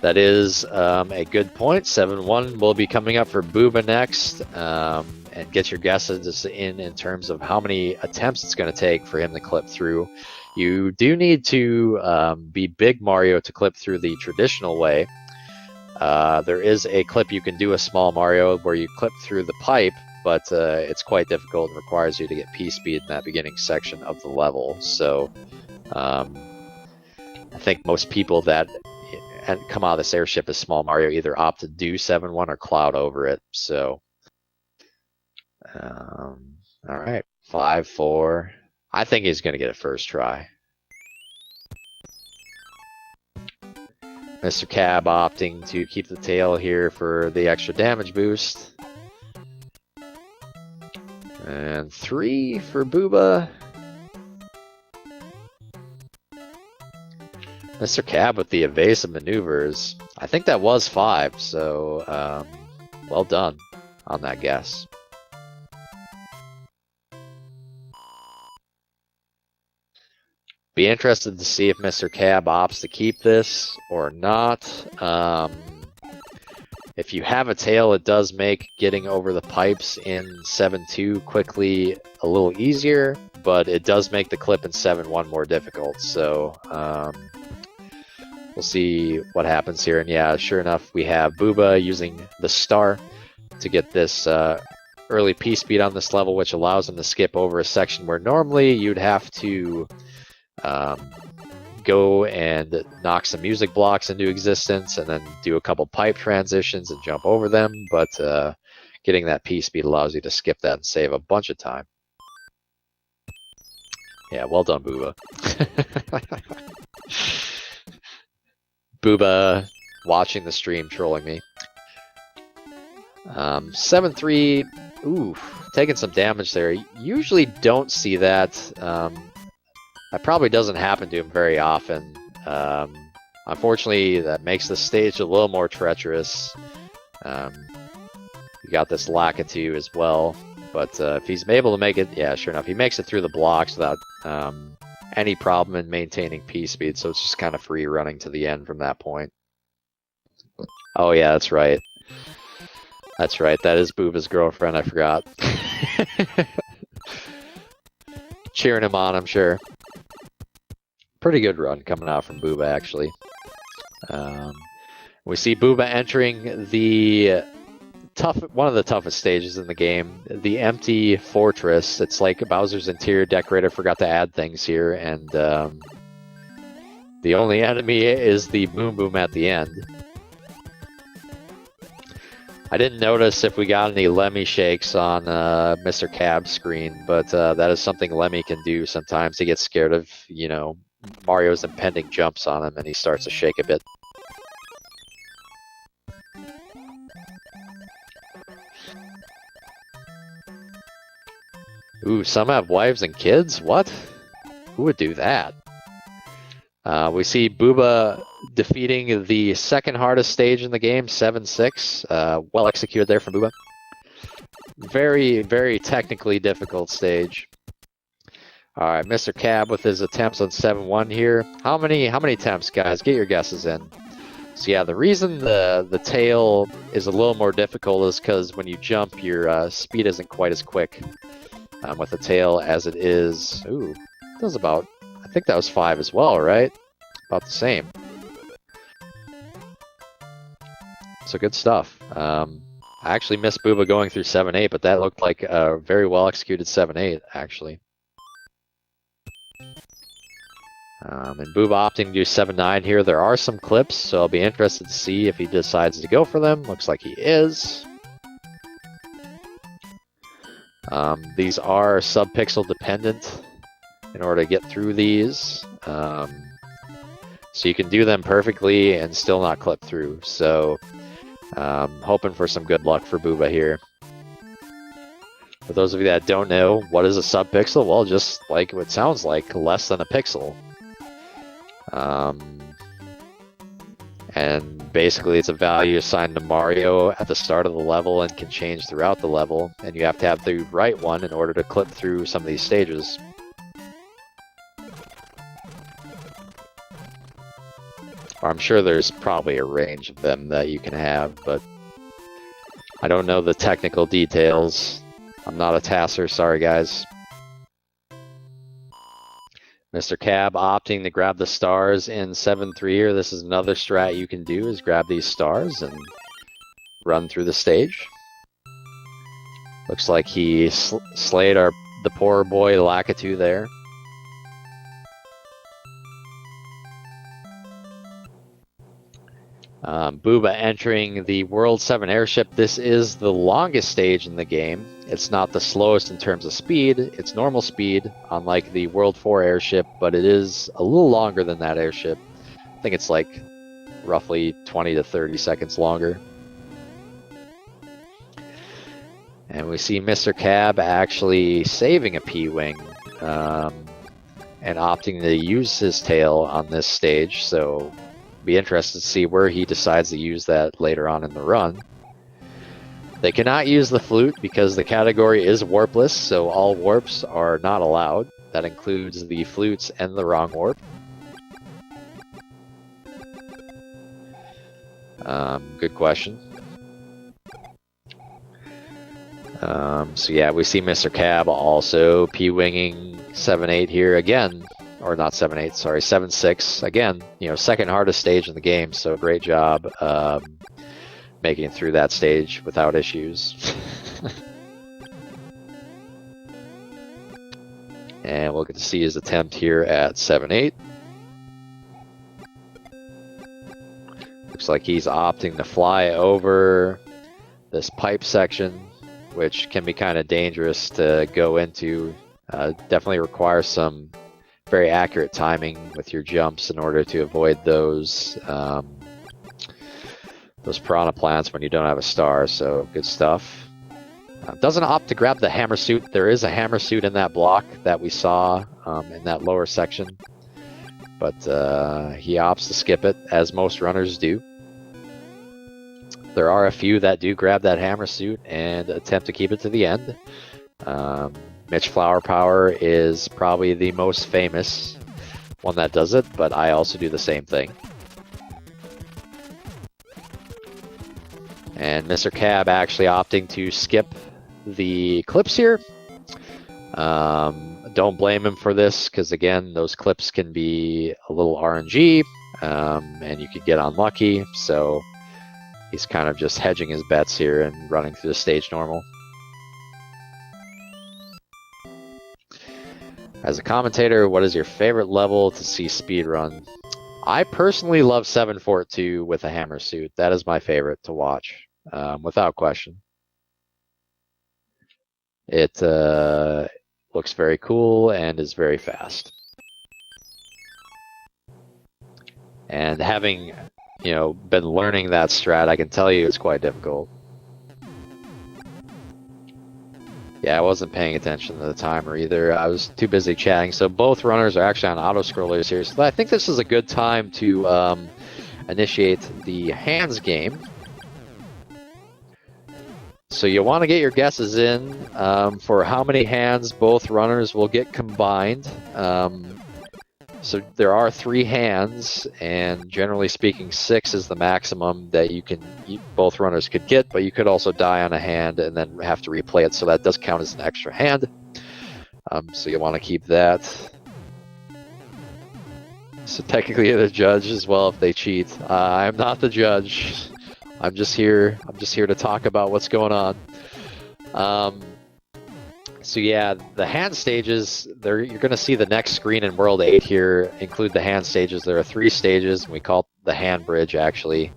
That is a good point. 7-1 will be coming up for Booba next. And get your guesses in terms of how many attempts it's going to take for him to clip through. You do need to be Big Mario to clip through the traditional way. There is a clip you can do a Small Mario where you clip through the pipe, but it's quite difficult and requires you to get P-speed in that beginning section of the level. So I think most people that come out of this airship as Small Mario either opt to do 7-1 or cloud over it. So, all right, 5-4. I think he's going to get it first try. Mr. Cab opting to keep the tail here for the extra damage boost. And 3 for Booba. Mr. Cab with the evasive maneuvers. I think that was 5, so well done on that guess. Be interested to see if Mr. Cab opts to keep this or not. If you have a tail, it does make getting over the pipes in 7-2 quickly a little easier, but it does make the clip in 7-1 more difficult. So we'll see what happens here. And yeah, sure enough, we have Booba using the star to get this early P-speed on this level, which allows him to skip over a section where normally you'd have to go and knock some music blocks into existence and then do a couple pipe transitions and jump over them, but getting that P-speed allows you to skip that and save a bunch of time. Yeah, well done, Booba. Booba watching the stream, trolling me. 7-3, ooh, taking some damage there. Usually don't see that. That probably doesn't happen to him very often. Unfortunately, that makes the stage a little more treacherous. You got this Lakitu as well, but if he's able to make it, yeah, sure enough, he makes it through the blocks without any problem in maintaining P-speed, so it's just kind of free running to the end from that point. Oh yeah, that's right. That's right, that is Booba's girlfriend, I forgot. Cheering him on, I'm sure. Pretty good run coming out from Booba, actually. We see Booba entering the one of the toughest stages in the game, the empty fortress. It's like Bowser's Interior Decorator forgot to add things here, and the only enemy is the Boom Boom at the end. I didn't notice if we got any Lemmy shakes on Mr. Cab's screen, but that is something Lemmy can do sometimes. He gets scared of, you know, Mario's impending jumps on him and he starts to shake a bit. Ooh, some have wives and kids? What? Who would do that? We see Booba defeating the second hardest stage in the game, 7-6. Well executed there from Booba. Very, very technically difficult stage. All right, Mr. Cab with his attempts on 7-1 here. How many attempts, guys? Get your guesses in. So yeah, the reason the tail is a little more difficult is because when you jump, your speed isn't quite as quick with the tail as it is. Ooh, that was about, I think that was 5 as well, right? About the same. So good stuff. I actually missed Booba going through 7-8, but that looked like a very well executed 7-8, actually. And Booba opting to do 7-9 here. There are some clips, so I'll be interested to see if he decides to go for them. Looks like he is. These are sub-pixel dependent in order to get through these. So you can do them perfectly and still not clip through. So hoping for some good luck for Booba here. For those of you that don't know, what is a sub-pixel? Well, just like what it sounds like, less than a pixel. And basically it's a value assigned to Mario at the start of the level and can change throughout the level, and you have to have the right one in order to clip through some of these stages. I'm sure there's probably a range of them that you can have, but I don't know the technical details. I'm not a tasser, sorry guys. Mr. Cab opting to grab the stars in 7-3 here. This is another strat you can do, is grab these stars and run through the stage. Looks like he slayed the poor boy Lakitu there. Booba entering the World 7 airship. This is the longest stage in the game. It's not the slowest in terms of speed. It's normal speed, unlike the World 4 airship, but it is a little longer than that airship. I think it's like roughly 20 to 30 seconds longer. And we see Mr. Cab actually saving a P-Wing and opting to use his tail on this stage, so be interested to see where he decides to use that later on in the run. They cannot use the flute because the category is warpless, so all warps are not allowed. That includes the flutes and the wrong warp. Good question. So yeah, we see Mr. Cab also P-winging 7-8 here again. Or not 7-8, sorry, 7-6. Again, you know, second hardest stage in the game, so great job making it through that stage without issues. And we'll get to see his attempt here at 7-8. Looks like he's opting to fly over this pipe section, which can be kind of dangerous to go into. Definitely requires some very accurate timing with your jumps in order to avoid those piranha plants when you don't have a star, so good stuff. Doesn't opt to grab the hammer suit. There is a hammer suit in that block that we saw in that lower section, but he opts to skip it, as most runners do. There are a few that do grab that hammer suit and attempt to keep it to the end. Mitch Flower Power is probably the most famous one that does it, but I also do the same thing. And Mr. Cab actually opting to skip the clips here. Don't blame him for this, because again, those clips can be a little RNG, and you could get unlucky, so he's kind of just hedging his bets here and running through the stage normal. As a commentator, what is your favorite level to see speedrun? I personally love 7-4-2 with a hammer suit. That is my favorite to watch. without question. It looks very cool and is very fast. And having, been learning that strat, I can tell you it's quite difficult. Yeah, I wasn't paying attention to the timer either. I was too busy chatting. So both runners are actually on auto scrollers here. So I think this is a good time to initiate the hands game. So you want to get your guesses in for how many hands both runners will get combined. So there are 3 hands, and generally speaking, 6 is the maximum that both runners could get, but you could also die on a hand and then have to replay it, so that does count as an extra hand. So you want to keep that. So technically you're the judge as well if they cheat. I'm not the judge. I'm just here to talk about what's going on. So yeah, the hand stages, you're going to see the next screen in World 8 here include the hand stages. There are 3 stages, and we call it the hand bridge, actually.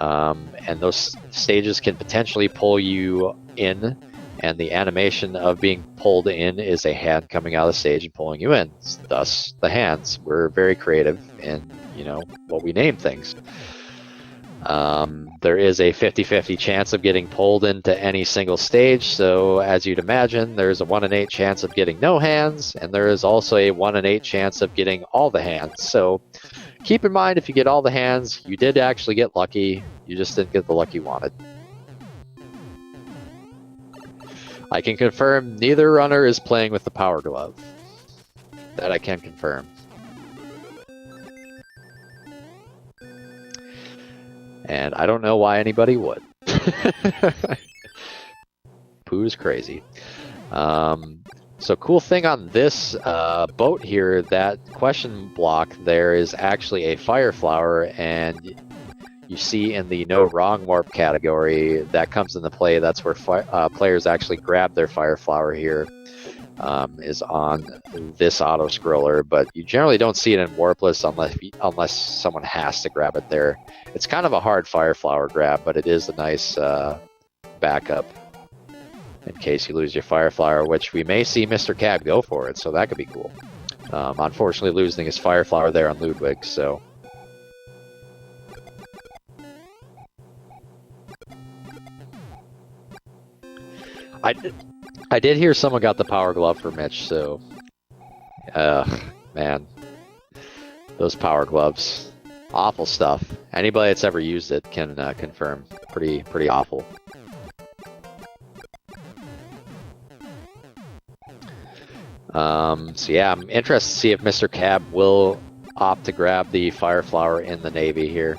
And those stages can potentially pull you in, and the animation of being pulled in is a hand coming out of the stage and pulling you in. Thus, the hands. We're very creative in, what we name things. There is a 50-50 chance of getting pulled into any single stage, so as you'd imagine, there's a 1 in 8 chance of getting no hands, and there is also a 1 in 8 chance of getting all the hands. So keep in mind, if you get all the hands, you did actually get lucky, you just didn't get the luck you wanted. I can confirm neither runner is playing with the power glove. That I can confirm. And I don't know why anybody would. Pooh's crazy. So cool thing on this boat here, that question block there is actually a fire flower, and you see in the no wrong warp category, that comes into play. That's where players actually grab their fire flower here, is on this auto scroller, but you generally don't see it in warpless unless someone has to grab it there. It's kind of a hard fire flower grab, but it is a nice backup in case you lose your fire flower, which we may see Mr. Cab go for it, so that could be cool. Unfortunately, losing his fire flower there on Ludwig, so. I did hear someone got the power glove for Mitch, so. Man. Those power gloves. Awful stuff. Anybody that's ever used it can confirm. Pretty awful. So yeah, I'm interested to see if Mr. Cab will opt to grab the fire flower in the Navy here.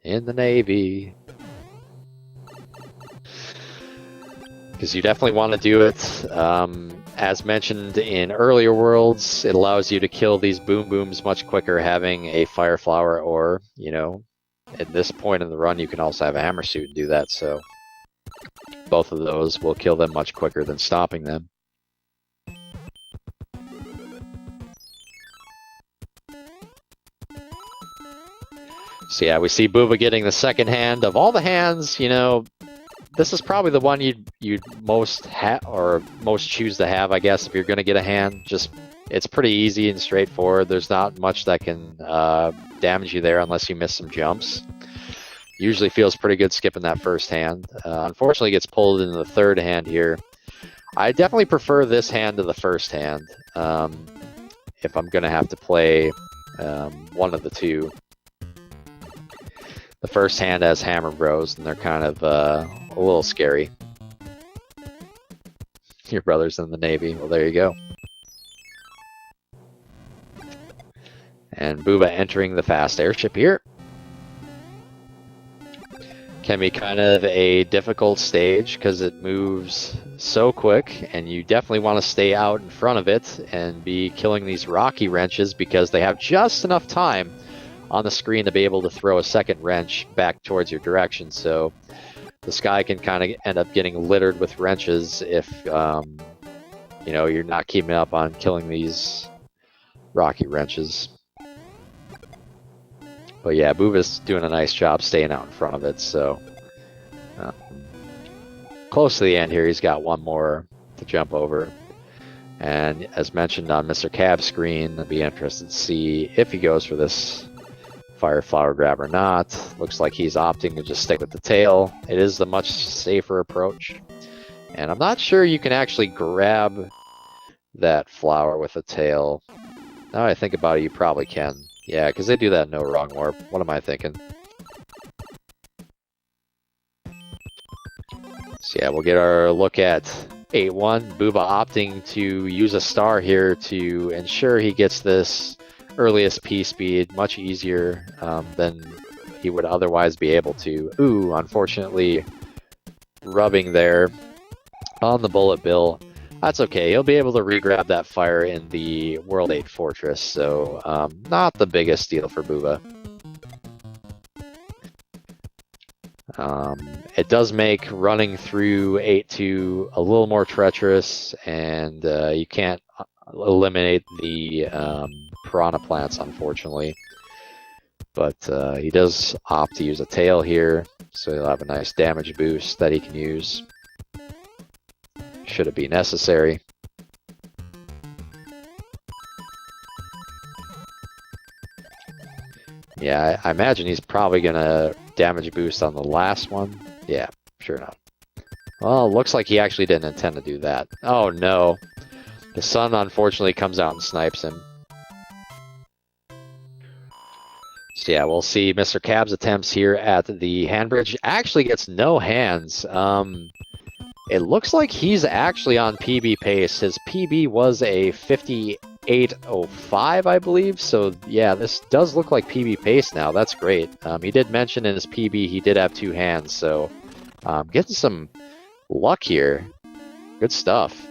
In the Navy. Because you definitely want to do it. As mentioned in earlier worlds, it allows you to kill these boom booms much quicker having a fire flower, or, at this point in the run, you can also have a hammer suit and do that, so both of those will kill them much quicker than stopping them. So yeah, we see Booba getting the second hand. Of all the hands, this is probably the one you'd most choose to have, I guess, if you're going to get a hand. It's pretty easy and straightforward. There's not much that can damage you there unless you miss some jumps. Usually feels pretty good skipping that first hand. Unfortunately, gets pulled into the third hand here. I definitely prefer this hand to the first hand if I'm going to have to play one of the two. The first hand has Hammer Bros, and they're kind of a little scary. Your brother's in the Navy. Well, there you go. And Booba entering the fast airship here. Can be kind of a difficult stage because it moves so quick, and you definitely want to stay out in front of it and be killing these rocky wrenches because they have just enough time on the screen to be able to throw a second wrench back towards your direction. So the sky can kind of end up getting littered with wrenches if you're not keeping up on killing these rocky wrenches. But yeah, Booba's doing a nice job staying out in front of it, so Uh, Close to the end here, he's got one more to jump over. And as mentioned on Mr. Cab's screen, I'd be interested to see if he goes for this fire flower grab or not. Looks like he's opting to just stick with the tail. It is the much safer approach. And I'm not sure you can actually grab that flower with a tail. Now I think about it, you probably can. Yeah, because they do that in No Wrong Warp. What am I thinking? So yeah, we'll get our look at 8-1. Booba opting to use a star here to ensure he gets this earliest P speed much easier than he would otherwise be able to. Ooh, unfortunately, rubbing there on the bullet bill. That's okay. He'll be able to re-grab that fire in the World 8 Fortress, so not the biggest deal for Booba. It does make running through 8-2 a little more treacherous, and you can't eliminate the piranha plants, unfortunately. But he does opt to use a tail here, so he'll have a nice damage boost that he can use should it be necessary. Yeah, I imagine he's probably gonna damage boost on the last one. Yeah, sure enough. Well, looks like he actually didn't intend to do that. Oh no. The sun unfortunately comes out and snipes him. So yeah, we'll see Mr. Cab's attempts here at the hand bridge. Actually gets no hands. It looks like he's actually on PB pace. His PB was a 58.05, I believe. So yeah, this does look like PB pace now. That's great. He did mention in his PB he did have two hands, so getting some luck here. Good stuff.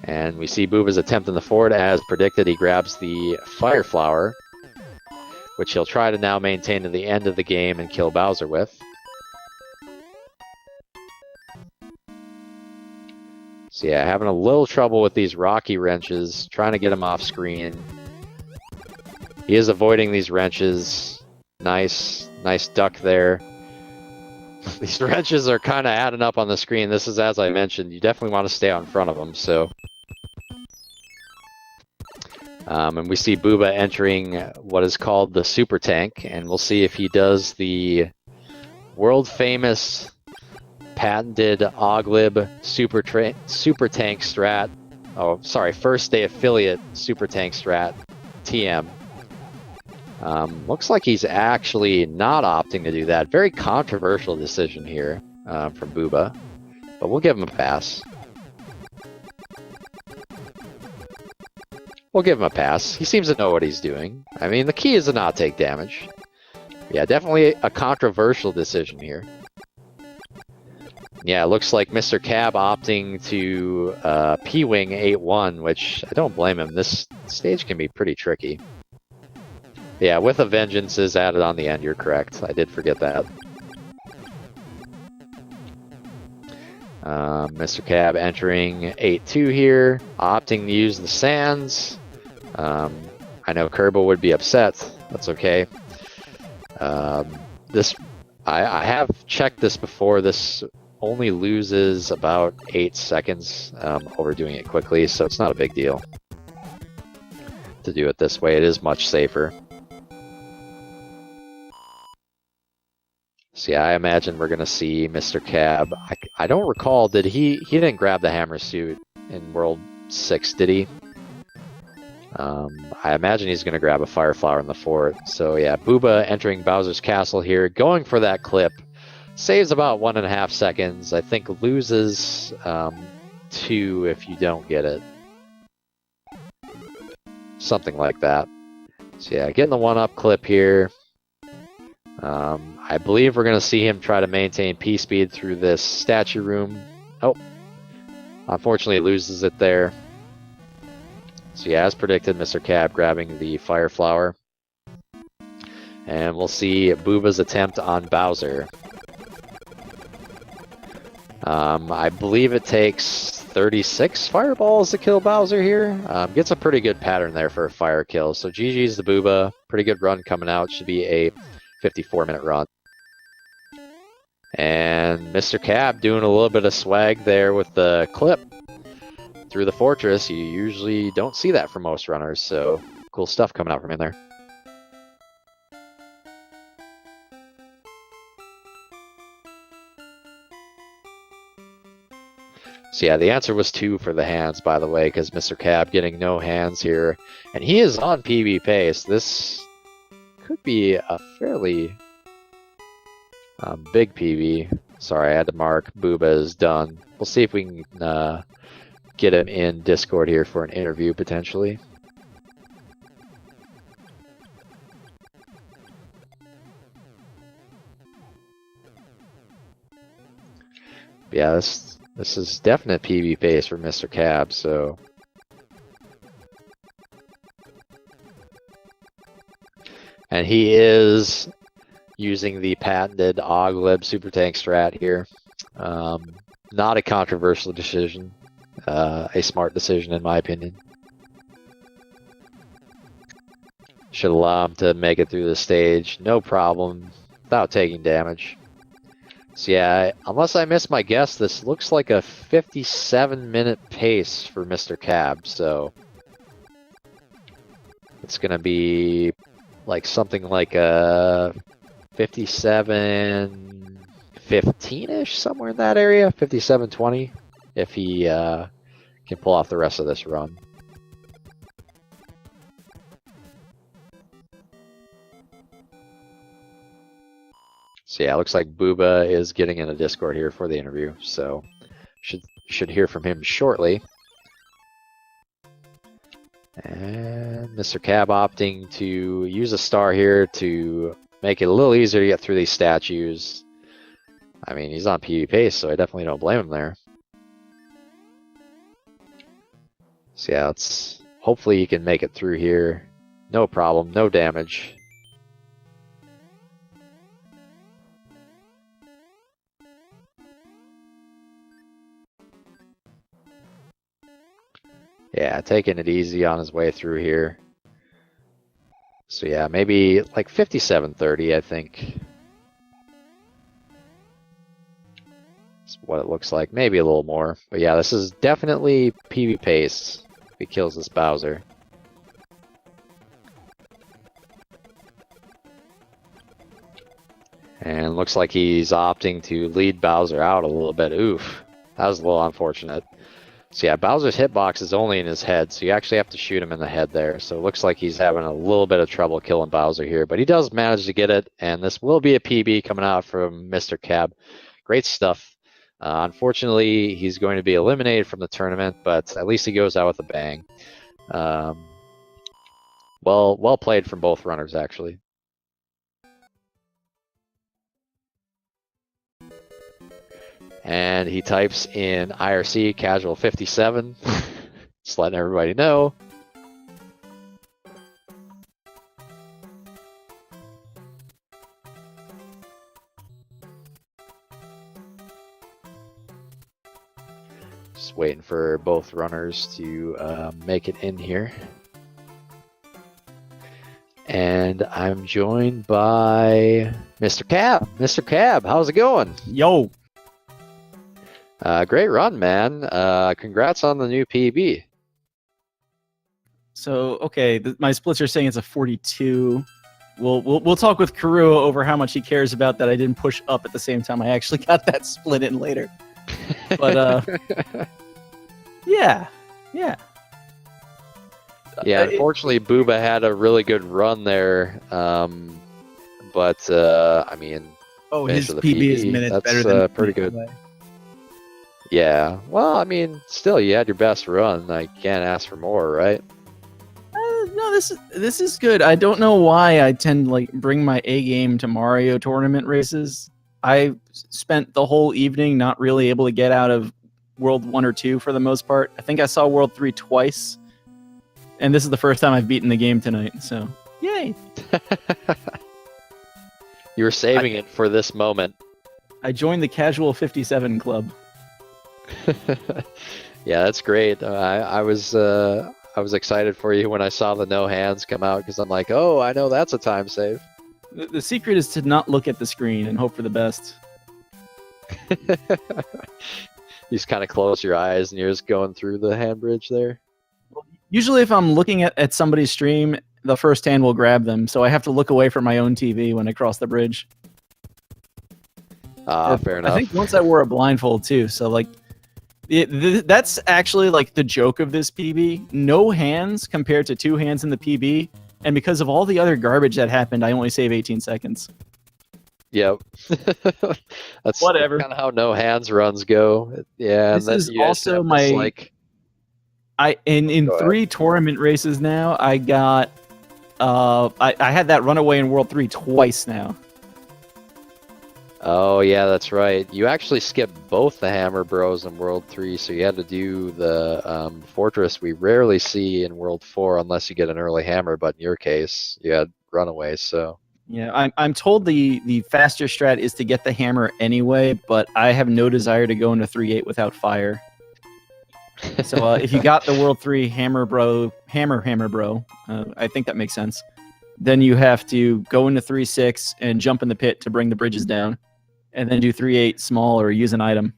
And we see Booba's attempt in the fort. As predicted, he grabs the fire flower, which he'll try to now maintain to the end of the game and kill Bowser with. So yeah, having a little trouble with these rocky wrenches, trying to get him off screen. He is avoiding these wrenches. Nice duck there. These wrenches are kind of adding up on the screen. This is, as I mentioned, you definitely want to stay out in front of them. So, and we see Booba entering what is called the super tank, and we'll see if he does the world famous patented Oglib super tank strat. Oh, sorry, first day affiliate super tank strat TM. Looks like he's actually not opting to do that. Very controversial decision here from Booba, but we'll give him a pass. We'll give him a pass. He seems to know what he's doing. I mean, the key is to not take damage. Yeah, definitely a controversial decision here. Yeah, it looks like Mr. Cab opting to P-Wing 8-1, which I don't blame him. This stage can be pretty tricky. Yeah, with a vengeance is added on the end, you're correct. I did forget that. Mr. Cab entering 8-2 here, opting to use the sands. I know Kerbal would be upset. That's okay. I have checked this before. This only loses about 8 seconds overdoing it quickly, so it's not a big deal to do it this way. It is much safer. So yeah, I imagine we're gonna see Mr. Cab. I don't recall, did he didn't grab the hammer suit in World 6, did he? I imagine he's gonna grab a fire flower in the fort. So yeah, Booba entering Bowser's castle here, going for that clip. Saves about 1.5 seconds. I think loses 2 if you don't get it. Something like that. So yeah, getting the 1-up clip here. I believe we're going to see him try to maintain P-speed through this statue room. Oh, unfortunately loses it there. So yeah, as predicted, Mr. Cab grabbing the fire flower. And we'll see Booba's attempt on Bowser. I believe it takes 36 fireballs to kill Bowser here. Gets a pretty good pattern there for a fire kill. So GG's the Booba. Pretty good run coming out. Should be a 54-minute run. And Mr. Cab doing a little bit of swag there with the clip through the fortress. You usually don't see that from most runners, so cool stuff coming out from in there. So yeah, the answer was 2 for the hands, by the way, because Mr. Cab getting no hands here. And he is on PB pace. This could be a fairly big PB. Sorry, I had to mark Booba is done. We'll see if we can get him in Discord here for an interview, potentially. Yeah, this is definite PB pace for Mr. Cab, so. And he is using the patented Oglib Super Tank strat here. Not a controversial decision, a smart decision in my opinion. Should allow him to make it through the stage, no problem, without taking damage. So yeah, unless I missed my guess, this looks like a 57-minute pace for Mr. Cab, so it's gonna be like something like a 57-15-ish, somewhere in that area, 57-20, if he can pull off the rest of this run. So yeah, it looks like Booba is getting in a Discord here for the interview, so should hear from him shortly. And Mr. Cab opting to use a star here to make it a little easier to get through these statues. I mean, he's on PB pace, so I definitely don't blame him there. So yeah, hopefully he can make it through here. No problem, no damage. Yeah, taking it easy on his way through here. So yeah, maybe like 57-30, I think. That's what it looks like. Maybe a little more. But yeah, this is definitely PB pace if he kills this Bowser. And looks like he's opting to lead Bowser out a little bit. Oof, that was a little unfortunate. So yeah, Bowser's hitbox is only in his head, so you actually have to shoot him in the head there. So it looks like he's having a little bit of trouble killing Bowser here, but he does manage to get it, and this will be a PB coming out from Mr. Cab. Great stuff. Unfortunately, he's going to be eliminated from the tournament, but at least he goes out with a bang. Well played from both runners, actually. And he types in IRC casual 57, just letting everybody know. Just waiting for both runners to make it in here. And I'm joined by Mr. Cab. Mr. Cab, how's it going? Yo. Great run, man. Congrats on the new PB. So, okay, my splits are saying it's a 42. We'll talk with Karua over how much he cares about that I didn't push up at the same time I actually got that split in later. But yeah. Yeah, unfortunately, Booba had a really good run there. But I mean, his PB is minutes better than pretty good. Yeah, well, I mean, still, you had your best run. I can't ask for more, right? No, this is good. I don't know why I tend to like bring my A game to Mario tournament races. I spent the whole evening not really able to get out of World 1 or 2 for the most part. I think I saw World 3 twice, and this is the first time I've beaten the game tonight. So, yay! You were saving it for this moment. I joined the Casual 57 club. Yeah, that's great. I was excited for you when I saw the no hands come out because I'm like, oh, I know that's a time save. The secret is to not look at the screen and hope for the best. You just kind of close your eyes and you're just going through the hand bridge there. Usually if I'm looking at somebody's stream, the first hand will grab them, so I have to look away from my own TV when I cross the bridge. Fair enough. I think once I wore a blindfold too, so like that's actually like the joke of this PB. No hands compared to 2 hands in the PB, and because of all the other garbage that happened, I only save 18 seconds. Yep. That's Whatever. kind of how no hands runs go. Yeah, This and then is you guys also have my this, like, in Go 3 tournament races now, I got I had that runaway in World 3 twice now. oh yeah, that's right. You actually skipped both the Hammer Bros in World 3, so you had to do the Fortress we rarely see in World 4 unless you get an early hammer, but in your case, you had runaways, so. Yeah, I'm told the faster strat is to get the hammer anyway, but I have no desire to go into 3-8 without fire. So if you got the World 3 Hammer Bro, I think that makes sense. Then you have to go into 3-6 and jump in the pit to bring the bridges down, and then do 3-8 small or use an item.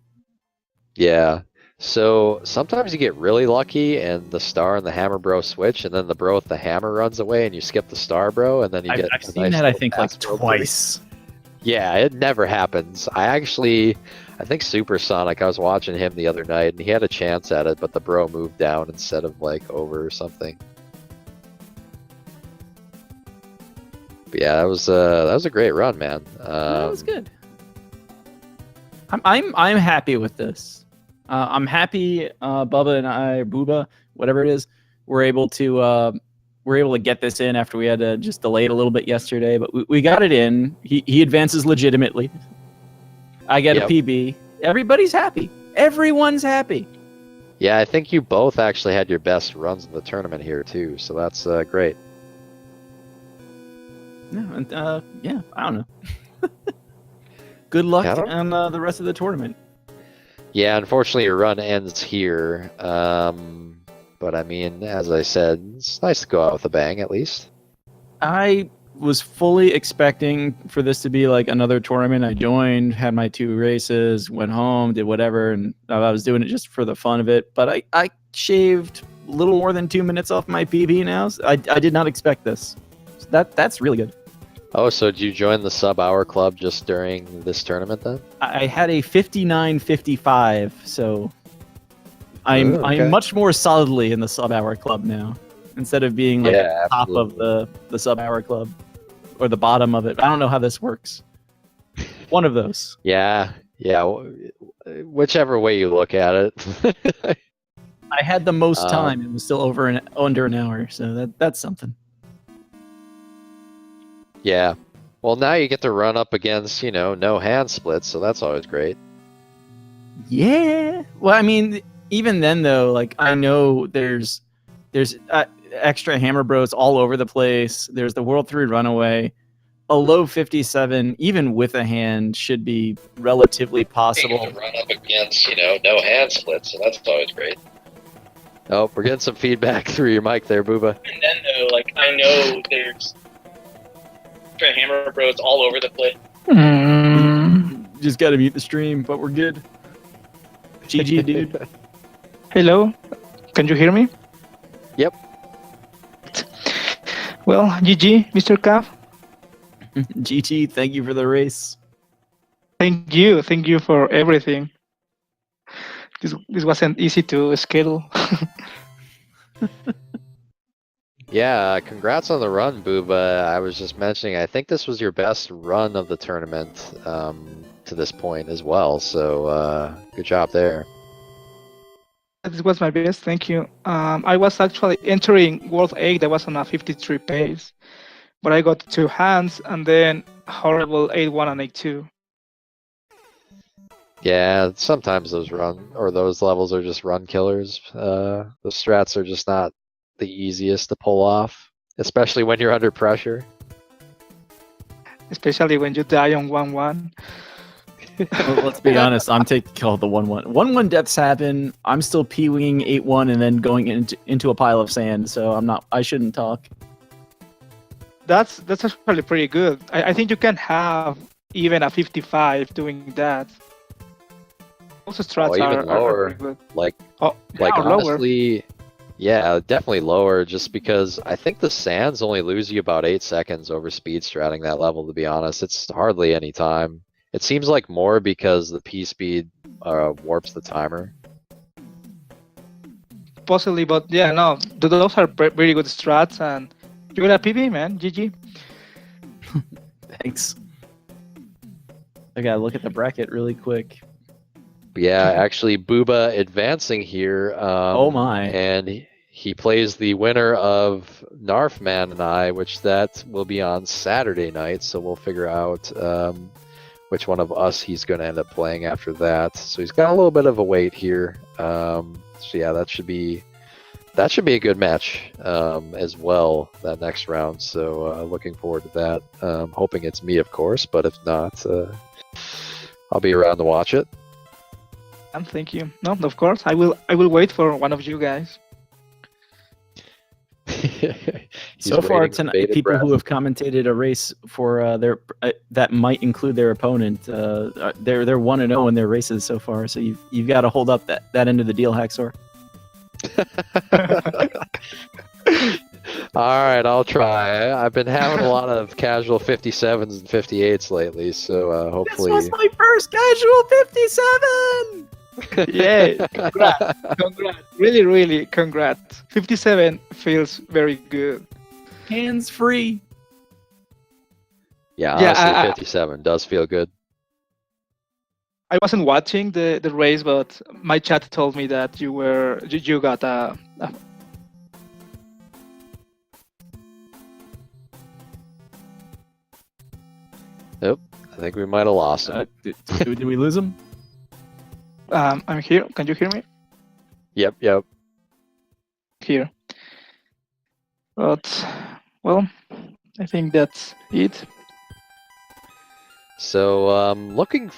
Yeah. So sometimes you get really lucky and the star and the hammer bro switch, and then the bro with the hammer runs away and you skip the star bro, and then you get I've a seen nice that, I little think, like pass World 3. twice. Yeah, it never happens. I think Supersonic, I was watching him the other night and he had a chance at it, but the bro moved down instead of like over or something. But yeah, that was a great run, man. That was good. I'm happy with this. I'm happy Bubba and I, Booba, whatever it is, we're able to get this in after we had to just delay it a little bit yesterday, but we got it in. He advances legitimately. I get a PB. Everybody's happy. Everyone's happy. Yeah, I think you both actually had your best runs in the tournament here too, so that's great. Yeah, I don't know. Good luck on the rest of the tournament. Yeah, unfortunately your run ends here. But I mean, as I said, it's nice to go out with a bang at least. I was fully expecting for this to be like another tournament. I joined, had my 2 races, went home, did whatever, and I was doing it just for the fun of it. But I shaved a little more than 2 minutes off my PB now. So I did not expect this. So that's really good. Oh, so did you join the sub-hour club just during this tournament then? I had a 59.55, so I'm much more solidly in the sub-hour club now, instead of being like at the top of the sub-hour club or the bottom of it. I don't know how this works. One of those. Yeah, whichever way you look at it. I had the most time and was still under an hour, so that's something. Yeah. Well, now you get to run up against, no hand splits, so that's always great. Yeah. Well, I mean, even then though, like I know there's extra hammer bros all over the place. There's the World 3 runaway. A low 57, even with a hand, should be relatively possible. You get to run up against, no hand splits, so that's always great. Oh, we're getting some feedback through your mic there, Booba. And then though, like I know there's hammer bros all over the place. Just gotta mute the stream, but we're good. GG, dude. Hello, can you hear me? Yep. Well, GG, Mr. Cav. GG, thank you for the race. Thank you for everything. This wasn't easy to schedule. Yeah, congrats on the run, Booba. I was just mentioning, I think this was your best run of the tournament to this point as well, so good job there. This was my best, thank you. I was actually entering World 8, I was on a 53 pace, but I got 2 hands and then horrible 8-1 and 8-2. Yeah, sometimes those levels are just run killers. The strats are just not the easiest to pull off, especially when you're under pressure. Especially when you die on 1-1. Well, let's be honest, I'm taking kill the 1-1. 1-1 deaths happen. I'm still P-winging 8-1 and then going into a pile of sand, so I shouldn't talk. that's actually pretty good. I think you can have even a 55 doing that. Also, strats even are lower. pretty good. Like Oh, like or lower. honestly, yeah, definitely lower. Just because I think the sands only lose you about 8 seconds over speed stratting that level. To be honest, it's hardly any time. It seems like more because the P speed warps the timer. Possibly, but yeah, no, those are very good strats, and you got a PB, man. GG. Thanks. I gotta look at the bracket really quick. Yeah, actually, Booba advancing here. Oh my. And he plays the winner of Narfman and I, which that will be on Saturday night. So we'll figure out which one of us he's going to end up playing after that. So he's got a little bit of a wait here. So yeah, that should be a good match as well, that next round. So looking forward to that. Hoping it's me, of course, but if not, I'll be around to watch it. And thank you. No, of course, I will wait for one of you guys. So far waiting with tonight, bated people breath. who have commentated a race for their that might include their opponent, they're 1-0 in their races so far. So you've got to hold up that end of the deal, Haxor. All right, I'll try. I've been having a lot of casual 57s and 58s lately, so hopefully. This was my first casual 57. Yay! Congrats! Congrats! Really, really, congrats! 57 feels very good. Hands free. Yeah, Yeah, honestly, 57 does feel good. I wasn't watching the race, but my chat told me that you got a Yep, I think we might have lost him. Did we lose him? I'm here. Can you hear me? Yep. Here. But well, I think that's it. So looking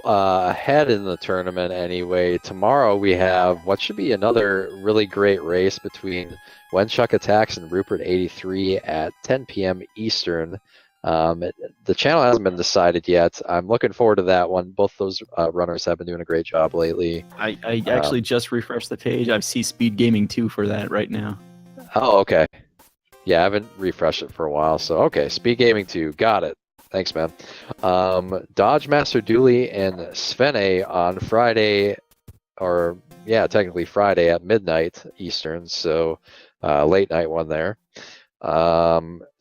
ahead in the tournament anyway, tomorrow we have what should be another really great race between When Chuck Attacks and Rupert83 at 10 p.m. Eastern. The channel hasn't been decided yet. I'm looking forward to that one. Both those runners have been doing a great job lately. I actually just refreshed the page. I see Speed Gaming 2 for that right now. Oh, okay. Yeah, I haven't refreshed it for a while. So, okay, Speed Gaming 2. Got it. Thanks, man. Dodge Master Dooley and Svene on Friday, or yeah, technically Friday at midnight Eastern. So, late night one there.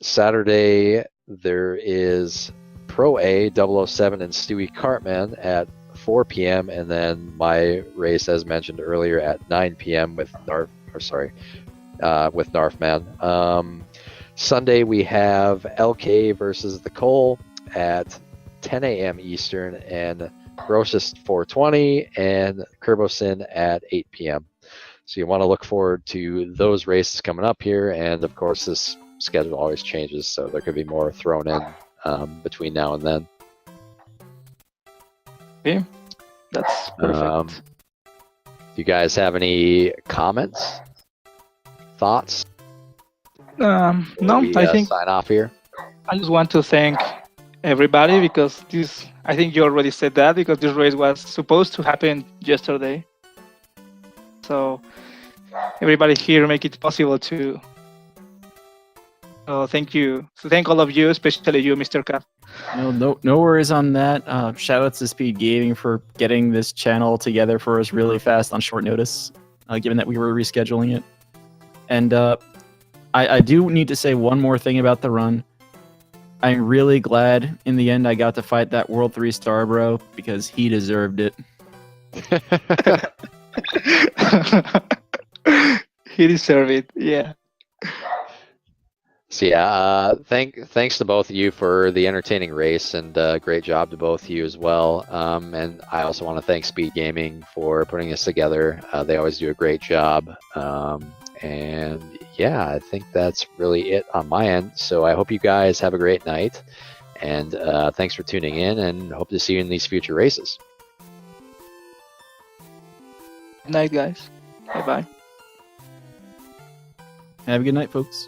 Saturday, there is Pro A 007 and Stewie Cartman at 4 p.m. and then my race, as mentioned earlier, at 9 p.m. with Narfman. Sunday we have LK versus the Cole at 10 a.m. Eastern and Grossest 420 and Kerbosin at 8 p.m. So you want to look forward to those races coming up here, and of course this schedule always changes, so there could be more thrown in between now and then. Okay, that's perfect. Do you guys have any comments, thoughts? No, I think sign off here. I just want to thank everybody because this. I think you already said that because this race was supposed to happen yesterday. So everybody here make it possible to. So thank you. So thank all of you, especially you, Mr. Cap. No worries on that. Shout outs to Speed Gaming for getting this channel together for us really fast on short notice, given that we were rescheduling it. And I do need to say one more thing about the run. I'm really glad in the end I got to fight that World 3 star bro because he deserved it. He deserved it, yeah. So yeah, thanks to both of you for the entertaining race, and great job to both of you as well. And I also want to thank Speed Gaming for putting this together. They always do a great job. And yeah, I think that's really it on my end. So I hope you guys have a great night, and thanks for tuning in, and hope to see you in these future races. Good night, guys. Bye-bye. Have a good night, folks.